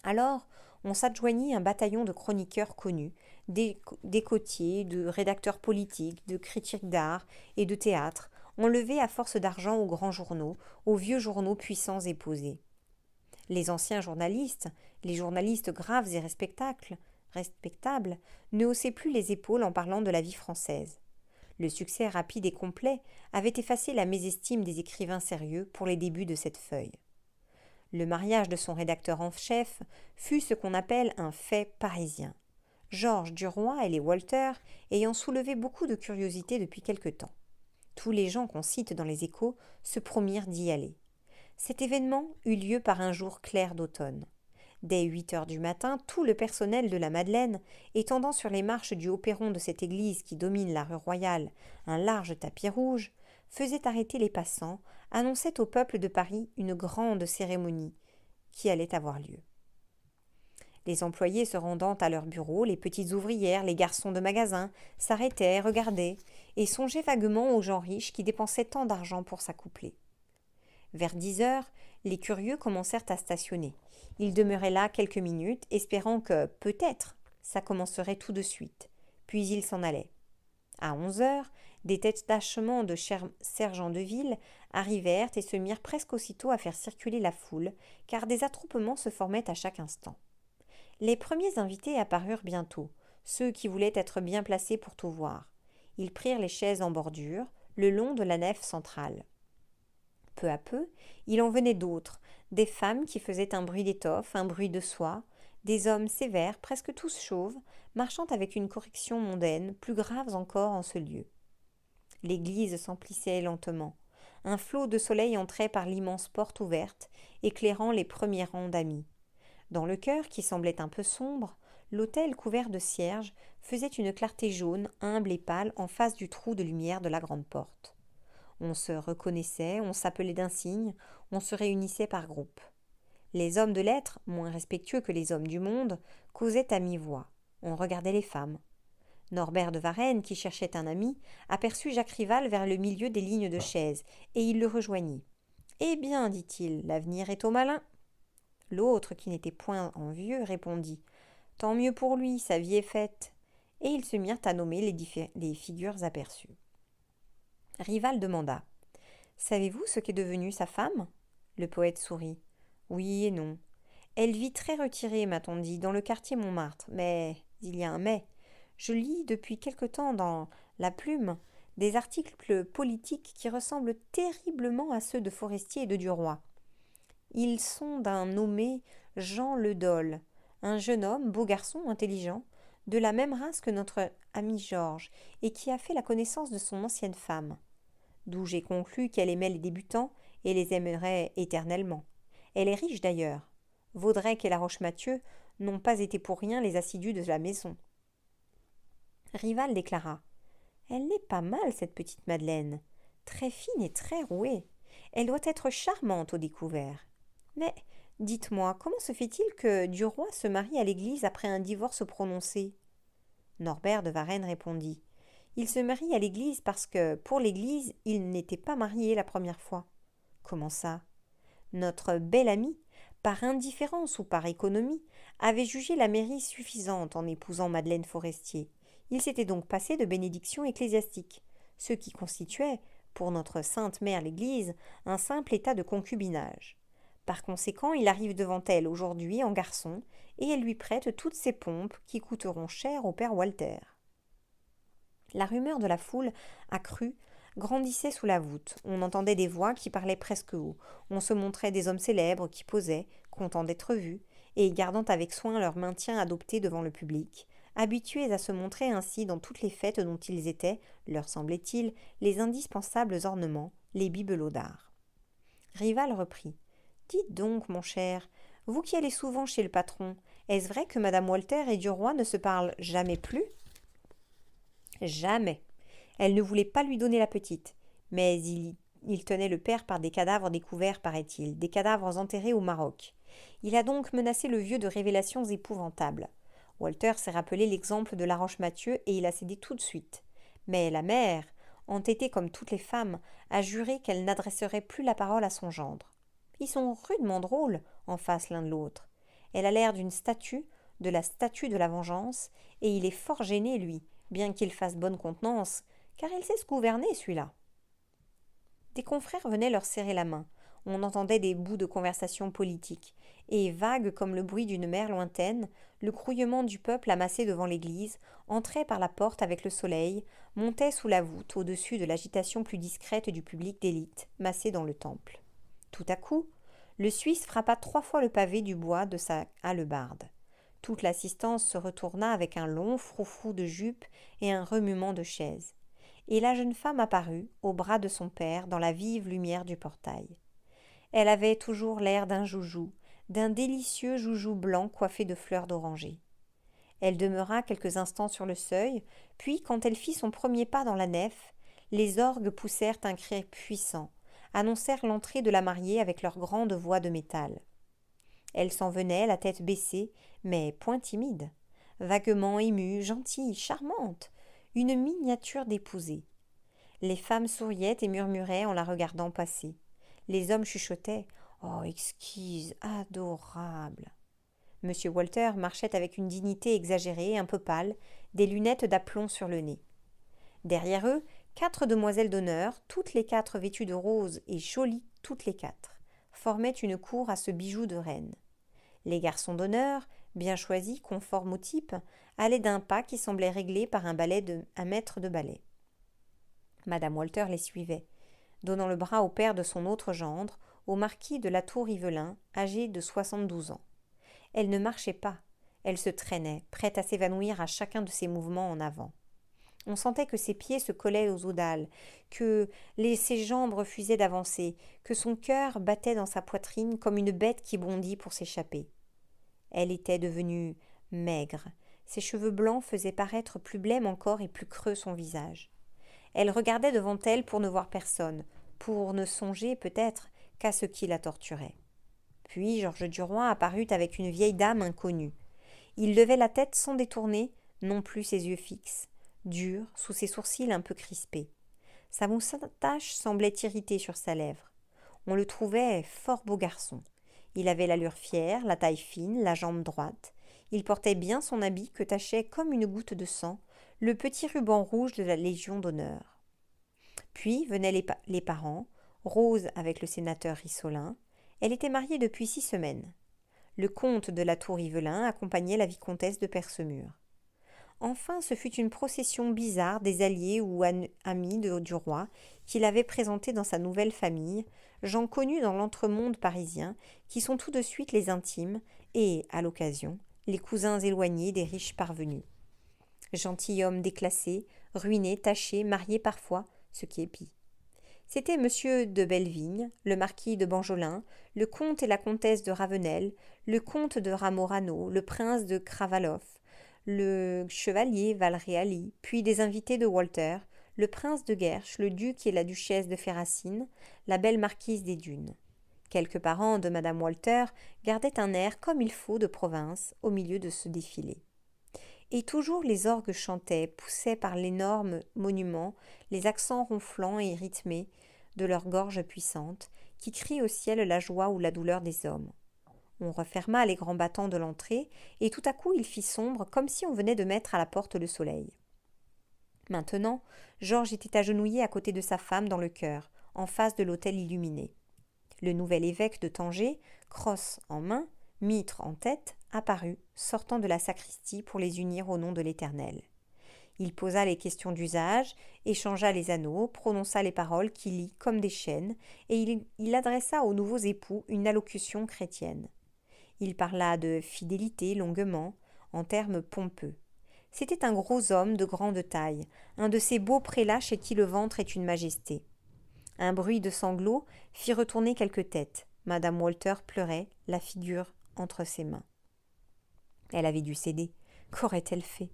Alors, on s'adjoignit un bataillon de chroniqueurs connus, d'écotiers, de rédacteurs politiques, de critiques d'art et de théâtre, enlevés à force d'argent aux grands journaux, aux vieux journaux puissants et posés. Les anciens journalistes, les journalistes graves et respectables, ne haussaient plus les épaules en parlant de la vie française. Le succès rapide et complet avait effacé la mésestime des écrivains sérieux pour les débuts de cette feuille. Le mariage de son rédacteur en chef fut ce qu'on appelle un fait parisien. Georges Duroy et les Walter ayant soulevé beaucoup de curiosité depuis quelque temps. Tous les gens qu'on cite dans les Échos se promirent d'y aller. Cet événement eut lieu par un jour clair d'automne. Dès 8 heures du matin, tout le personnel de la Madeleine, étendant sur les marches du haut perron de cette église qui domine la rue Royale un large tapis rouge, faisait arrêter les passants, annonçait au peuple de Paris une grande cérémonie qui allait avoir lieu. Les employés se rendant à leur bureau, les petites ouvrières, les garçons de magasin, s'arrêtaient, regardaient, et songeaient vaguement aux gens riches qui dépensaient tant d'argent pour s'accoupler. Vers 10 heures, les curieux commencèrent à stationner. Ils demeuraient là quelques minutes, espérant que, peut-être, ça commencerait tout de suite. Puis ils s'en allaient. À 11 heures, des détachements de sergents de ville arrivèrent et se mirent presque aussitôt à faire circuler la foule, car des attroupements se formaient à chaque instant. Les premiers invités apparurent bientôt, ceux qui voulaient être bien placés pour tout voir. Ils prirent les chaises en bordure, le long de la nef centrale. Peu à peu, il en venait d'autres, des femmes qui faisaient un bruit d'étoffe, un bruit de soie, des hommes sévères, presque tous chauves, marchant avec une correction mondaine, plus graves encore en ce lieu. L'église s'emplissait lentement. Un flot de soleil entrait par l'immense porte ouverte, éclairant les premiers rangs d'amis. Dans le chœur, qui semblait un peu sombre, l'autel couvert de cierges faisait une clarté jaune, humble et pâle en face du trou de lumière de la grande porte. On se reconnaissait, on s'appelait d'insignes, on se réunissait par groupes. Les hommes de lettres, moins respectueux que les hommes du monde, causaient à mi-voix. On regardait les femmes. Norbert de Varenne, qui cherchait un ami, aperçut Jacques Rival vers le milieu des lignes de chaises, et il le rejoignit. « Eh bien, dit-il, l'avenir est aux malins. » L'autre, qui n'était point envieux, répondit « Tant mieux pour lui, sa vie est faite. » Et ils se mirent à nommer les figures aperçues. Rival demanda « Savez-vous ce qu'est devenue sa femme ?» Le poète sourit. « Oui et non. Elle vit très retirée, m'a-t-on dit, dans le quartier Montmartre. Mais il y a un mais. Je lis depuis quelque temps dans La Plume des articles politiques qui ressemblent terriblement à ceux de Forestier et de Duroy. Ils sont d'un nommé Jean Le Dol, un jeune homme, beau garçon, intelligent, de la même race que notre ami Georges, et qui a fait la connaissance de son ancienne femme. D'où j'ai conclu qu'elle aimait les débutants et les aimerait éternellement. Elle est riche d'ailleurs. Vaudrec et La Roche-Mathieu n'ont pas été pour rien les assidus de la maison. Rival déclara « Elle n'est pas mal, cette petite Madeleine, très fine et très rouée. Elle doit être charmante au découvert. Mais, dites-moi, comment se fait-il que Duroy se marie à l'église après un divorce prononcé ?» Norbert de Varenne répondit « Il se marie à l'église parce que, pour l'église, il n'était pas marié la première fois. » Comment ça ? Notre bel ami, par indifférence ou par économie, avait jugé la mairie suffisante en épousant Madeleine Forestier. Il s'était donc passé de bénédiction ecclésiastique, ce qui constituait, pour notre sainte mère l'Église, un simple état de concubinage. Par conséquent, il arrive devant elle aujourd'hui en garçon, et elle lui prête toutes ses pompes qui coûteront cher au père Walter. La rumeur de la foule, accrue, grandissait sous la voûte. On entendait des voix qui parlaient presque haut. On se montrait des hommes célèbres qui posaient, contents d'être vus, et gardant avec soin leur maintien adopté devant le public, habitués à se montrer ainsi dans toutes les fêtes dont ils étaient, leur semblait-il, les indispensables ornements, les bibelots d'art. Rival reprit. « Dites donc, mon cher, vous qui allez souvent chez le patron, est-ce vrai que madame Walter et Duroy ne se parlent jamais plus ?» Jamais. Elle ne voulait pas lui donner la petite, mais il tenait le père par des cadavres découverts, paraît-il, des cadavres enterrés au Maroc. Il a donc menacé le vieux de révélations épouvantables. Walter s'est rappelé l'exemple de Laroche-Mathieu et il a cédé tout de suite. Mais la mère, entêtée comme toutes les femmes, a juré qu'elle n'adresserait plus la parole à son gendre. Ils sont rudement drôles, en face l'un de l'autre. Elle a l'air d'une statue, de la statue de la vengeance, et il est fort gêné, lui, bien qu'il fasse bonne contenance, car il sait se gouverner, celui-là. Des confrères venaient leur serrer la main. On entendait des bouts de conversation politique, et vague comme le bruit d'une mer lointaine, le grouillement du peuple amassé devant l'église entrait par la porte avec le soleil, montait sous la voûte au-dessus de l'agitation plus discrète du public d'élite massé dans le temple. Tout à coup, le Suisse frappa 3 fois le pavé du bois de sa hallebarde. Toute l'assistance se retourna avec un long froufrou de jupe et un remuement de chaises. Et la jeune femme apparut, au bras de son père, dans la vive lumière du portail. Elle avait toujours l'air d'un joujou, d'un délicieux joujou blanc coiffé de fleurs d'oranger. Elle demeura quelques instants sur le seuil, puis, quand elle fit son premier pas dans la nef, les orgues poussèrent un cri puissant, annoncèrent l'entrée de la mariée avec leur grande voix de métal. Elle s'en venait, la tête baissée, mais point timide, vaguement émue, gentille, charmante, une miniature d'épousée. Les femmes souriaient et murmuraient en la regardant passer. Les hommes chuchotaient « Oh, exquise, adorable !» M. Walter marchait avec une dignité exagérée, un peu pâle, des lunettes d'aplomb sur le nez. Derrière eux, 4 demoiselles d'honneur, toutes les 4 vêtues de rose et jolies toutes les 4, formaient une cour à ce bijou de reine. Les garçons d'honneur, bien choisis, conformes au type, allaient d'un pas qui semblait réglé par un maître de ballet. Madame Walter les suivait, donnant le bras au père de son autre gendre, au marquis de la Tour-Yvelin, âgé de 72 ans. Elle ne marchait pas, elle se traînait, prête à s'évanouir à chacun de ses mouvements en avant. On sentait que ses pieds se collaient aux audales, que ses jambes refusaient d'avancer, que son cœur battait dans sa poitrine comme une bête qui bondit pour s'échapper. Elle était devenue maigre, ses cheveux blancs faisaient paraître plus blême encore et plus creux son visage. Elle regardait devant elle pour ne voir personne, pour ne songer peut-être qu'à ce qui la torturait. Puis Georges Duroy apparut avec une vieille dame inconnue. Il levait la tête sans détourner, non plus ses yeux fixes, durs, sous ses sourcils un peu crispés. Sa moustache semblait irritée sur sa lèvre. On le trouvait fort beau garçon. Il avait l'allure fière, la taille fine, la jambe droite. Il portait bien son habit que tachait comme une goutte de sang le petit ruban rouge de la Légion d'honneur. Puis venaient les parents, Rose avec le sénateur Rissolin. Elle était mariée depuis 6 semaines. Le comte de la Tour-Yvelin accompagnait la vicomtesse de Percemur. Enfin, ce fut une procession bizarre des alliés ou amis du roi qu'il avait présentés dans sa nouvelle famille, gens connus dans l'entremonde parisien, qui sont tout de suite les intimes et, à l'occasion, les cousins éloignés des riches parvenus. Gentilshommes déclassés, ruinés, tachés, mariés parfois, ce qui est pis. C'étaient M. de Bellevigne, le marquis de Banjolin, le comte et la comtesse de Ravenel, le comte de Ramorano, le prince de Kravaloff, le chevalier Valréali, puis des invités de Walter, le prince de Guerche, le duc et la duchesse de Ferracine, la belle marquise des Dunes. Quelques parents de Madame Walter gardaient un air comme il faut de province au milieu de ce défilé. Et toujours les orgues chantaient, poussaient par l'énorme monument les accents ronflants et rythmés de leurs gorges puissantes, qui crient au ciel la joie ou la douleur des hommes. On referma les grands battants de l'entrée, et tout à coup il fit sombre, comme si on venait de mettre à la porte le soleil. Maintenant, Georges était agenouillé à côté de sa femme dans le chœur, en face de l'autel illuminé. Le nouvel évêque de Tanger, crosse en main, mitre en tête, apparut, sortant de la sacristie pour les unir au nom de l'Éternel. Il posa les questions d'usage, échangea les anneaux, prononça les paroles qui lient comme des chaînes, et il adressa aux nouveaux époux une allocution chrétienne. Il parla de fidélité longuement, en termes pompeux. C'était un gros homme de grande taille, un de ces beaux prélats chez qui le ventre est une majesté. Un bruit de sanglots fit retourner quelques têtes. Madame Walter pleurait, la figure entre ses mains. Elle avait dû céder. Qu'aurait-elle fait?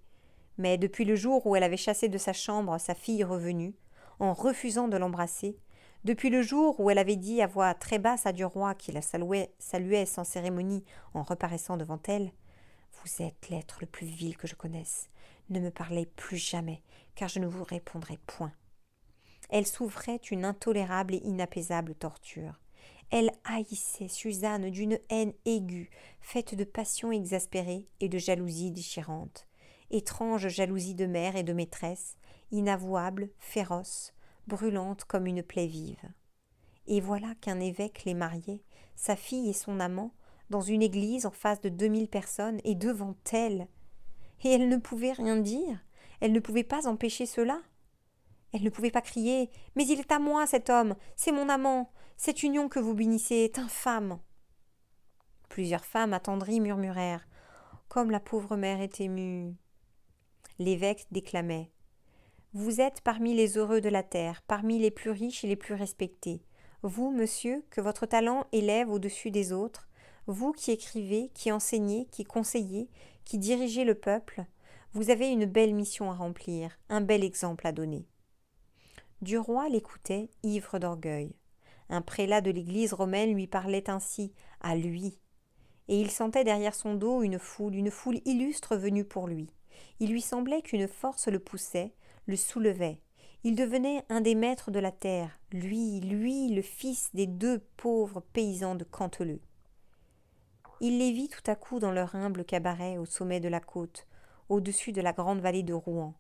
Mais depuis le jour où elle avait chassé de sa chambre sa fille revenue, en refusant de l'embrasser, Depuis le jour où elle avait dit à voix très basse à du roi qui la saluait sans cérémonie en reparaissant devant elle, « Vous êtes l'être le plus vil que je connaisse. Ne me parlez plus jamais, car je ne vous répondrai point. » Elle souffrait une intolérable et inapaisable torture. Elle haïssait Suzanne d'une haine aiguë, faite de passion exaspérée et de jalousie déchirante. Étrange jalousie de mère et de maîtresse, inavouable, féroce, brûlante comme une plaie vive. Et voilà qu'un évêque les mariait, sa fille et son amant, dans une église en face de 2000 personnes et devant elle. Et elle ne pouvait rien dire, elle ne pouvait pas empêcher cela. Elle ne pouvait pas crier « Mais il est à moi, cet homme, c'est mon amant, cette union que vous bénissez est infâme !» Plusieurs femmes attendries murmurèrent « Comme la pauvre mère est émue !» L'évêque déclamait « Vous êtes parmi les heureux de la terre, parmi les plus riches et les plus respectés. Vous, monsieur, que votre talent élève au-dessus des autres, vous qui écrivez, qui enseignez, qui conseillez, qui dirigez le peuple, vous avez une belle mission à remplir, un bel exemple à donner. » Du roi l'écoutait, ivre d'orgueil. Un prélat de l'église romaine lui parlait ainsi, à lui. Et il sentait derrière son dos une foule illustre venue pour lui. Il lui semblait qu'une force le poussait, le soulevait. Il devenait un des maîtres de la terre, lui, le fils des 2 pauvres paysans de Canteleu. Il les vit tout à coup dans leur humble cabaret au sommet de la côte, au-dessus de la grande vallée de Rouen,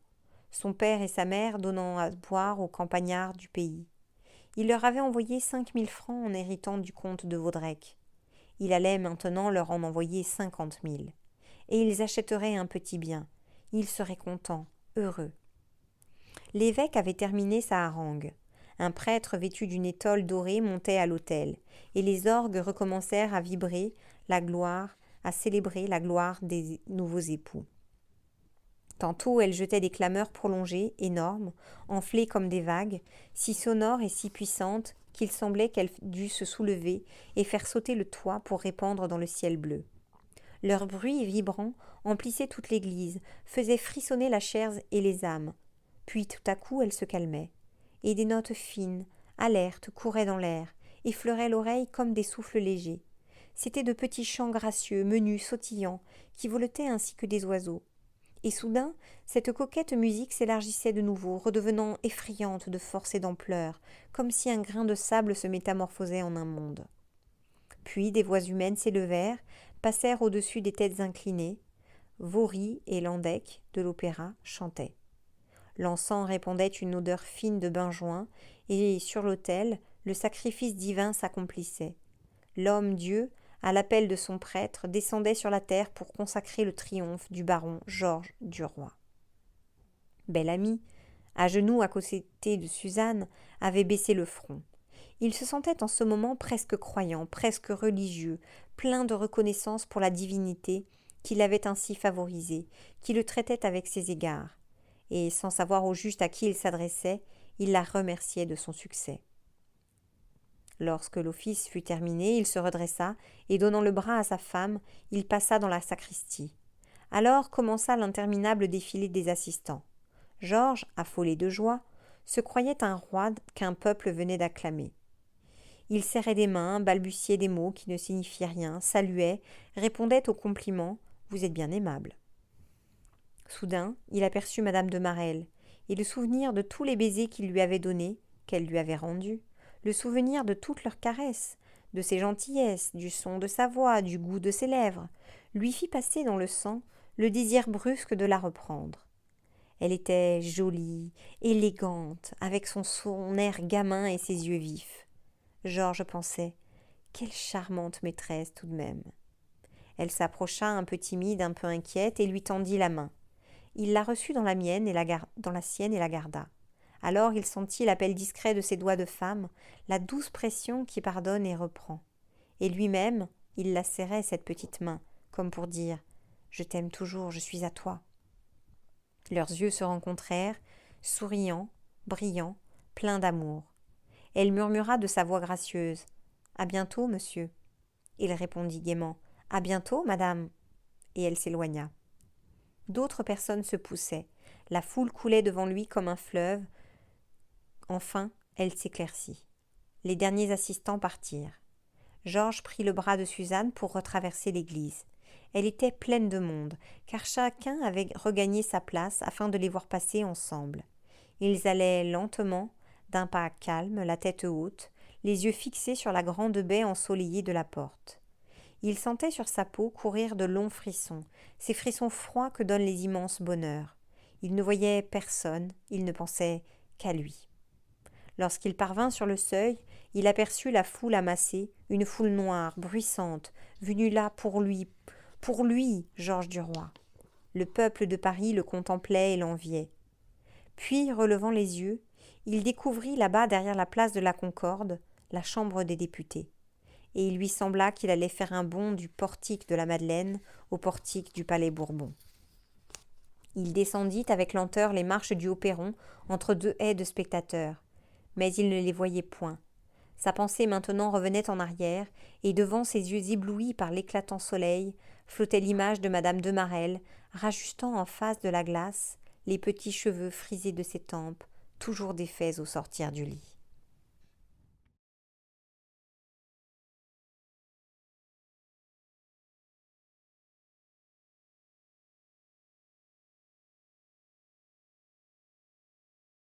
son père et sa mère donnant à boire aux campagnards du pays. Il leur avait envoyé 5000 francs en héritant du comte de Vaudrec. Il allait maintenant leur en envoyer 50 000. Et ils achèteraient un petit bien. Ils seraient contents, heureux. L'évêque avait terminé sa harangue. Un prêtre vêtu d'une étole dorée montait à l'autel, et les orgues recommencèrent à vibrer la gloire, à célébrer la gloire des nouveaux époux. Tantôt elle jetait des clameurs prolongées, énormes, enflées comme des vagues, si sonores et si puissantes qu'il semblait qu'elle dût se soulever et faire sauter le toit pour répandre dans le ciel bleu. Leur bruit vibrant emplissait toute l'église, faisait frissonner la chair et les âmes. Puis tout à coup elle se calmait, et des notes fines, alertes, couraient dans l'air, effleuraient l'oreille comme des souffles légers. C'étaient de petits chants gracieux, menus, sautillants, qui voletaient ainsi que des oiseaux. Et soudain, cette coquette musique s'élargissait de nouveau, redevenant effrayante de force et d'ampleur, comme si un grain de sable se métamorphosait en un monde. Puis des voix humaines s'élevèrent, passèrent au-dessus des têtes inclinées. Vaury et Landec, de l'opéra, chantaient. L'encens répandait une odeur fine de benjoin, et sur l'autel, le sacrifice divin s'accomplissait. L'homme-dieu, à l'appel de son prêtre, descendait sur la terre pour consacrer le triomphe du baron Georges Duroy. Bel-Ami, à genoux à côté de Suzanne, avait baissé le front. Il se sentait en ce moment presque croyant, presque religieux, plein de reconnaissance pour la divinité qui l'avait ainsi favorisé, qui le traitait avec ses égards. Et sans savoir au juste à qui il s'adressait, il la remerciait de son succès. Lorsque l'office fut terminé, il se redressa, et donnant le bras à sa femme, il passa dans la sacristie. Alors commença l'interminable défilé des assistants. Georges, affolé de joie, se croyait un roi qu'un peuple venait d'acclamer. Il serrait des mains, balbutiait des mots qui ne signifiaient rien, saluait, répondait aux compliments « Vous êtes bien aimable ». Soudain, il aperçut madame de Marelle, et le souvenir de tous les baisers qu'il lui avait donnés, qu'elle lui avait rendus, le souvenir de toutes leurs caresses, de ses gentillesses, du son de sa voix, du goût de ses lèvres, lui fit passer dans le sang le désir brusque de la reprendre. Elle était jolie, élégante, avec son air gamin et ses yeux vifs. Georges pensait « Quelle charmante maîtresse tout de même !» Elle s'approcha un peu timide, un peu inquiète, et lui tendit la main. Il la reçut dans la sienne et la garda. Alors il sentit l'appel discret de ses doigts de femme, la douce pression qui pardonne et reprend. Et lui-même, il la serrait, cette petite main, comme pour dire « Je t'aime toujours, je suis à toi ». Leurs yeux se rencontrèrent, souriants, brillants, pleins d'amour. Elle murmura de sa voix gracieuse « À bientôt, monsieur ». Il répondit gaiement « À bientôt, madame ». Et elle s'éloigna. D'autres personnes se poussaient. La foule coulait devant lui comme un fleuve. Enfin, elle s'éclaircit. Les derniers assistants partirent. Georges prit le bras de Suzanne pour retraverser l'église. Elle était pleine de monde, car chacun avait regagné sa place afin de les voir passer ensemble. Ils allaient lentement, d'un pas calme, la tête haute, les yeux fixés sur la grande baie ensoleillée de la porte. Il sentait sur sa peau courir de longs frissons, ces frissons froids que donnent les immenses bonheurs. Il ne voyait personne, il ne pensait qu'à lui. Lorsqu'il parvint sur le seuil, il aperçut la foule amassée, une foule noire, bruissante, venue là pour lui, Georges Duroy. Le peuple de Paris le contemplait et l'enviait. Puis, relevant les yeux, il découvrit là-bas derrière la place de la Concorde, la chambre des députés. Et il lui sembla qu'il allait faire un bond du portique de la Madeleine au portique du Palais Bourbon. Il descendit avec lenteur les marches du haut perron entre deux haies de spectateurs, mais il ne les voyait point. Sa pensée maintenant revenait en arrière, et devant ses yeux éblouis par l'éclatant soleil, flottait l'image de madame de Marelle, rajustant en face de la glace les petits cheveux frisés de ses tempes, toujours défaits au sortir du lit.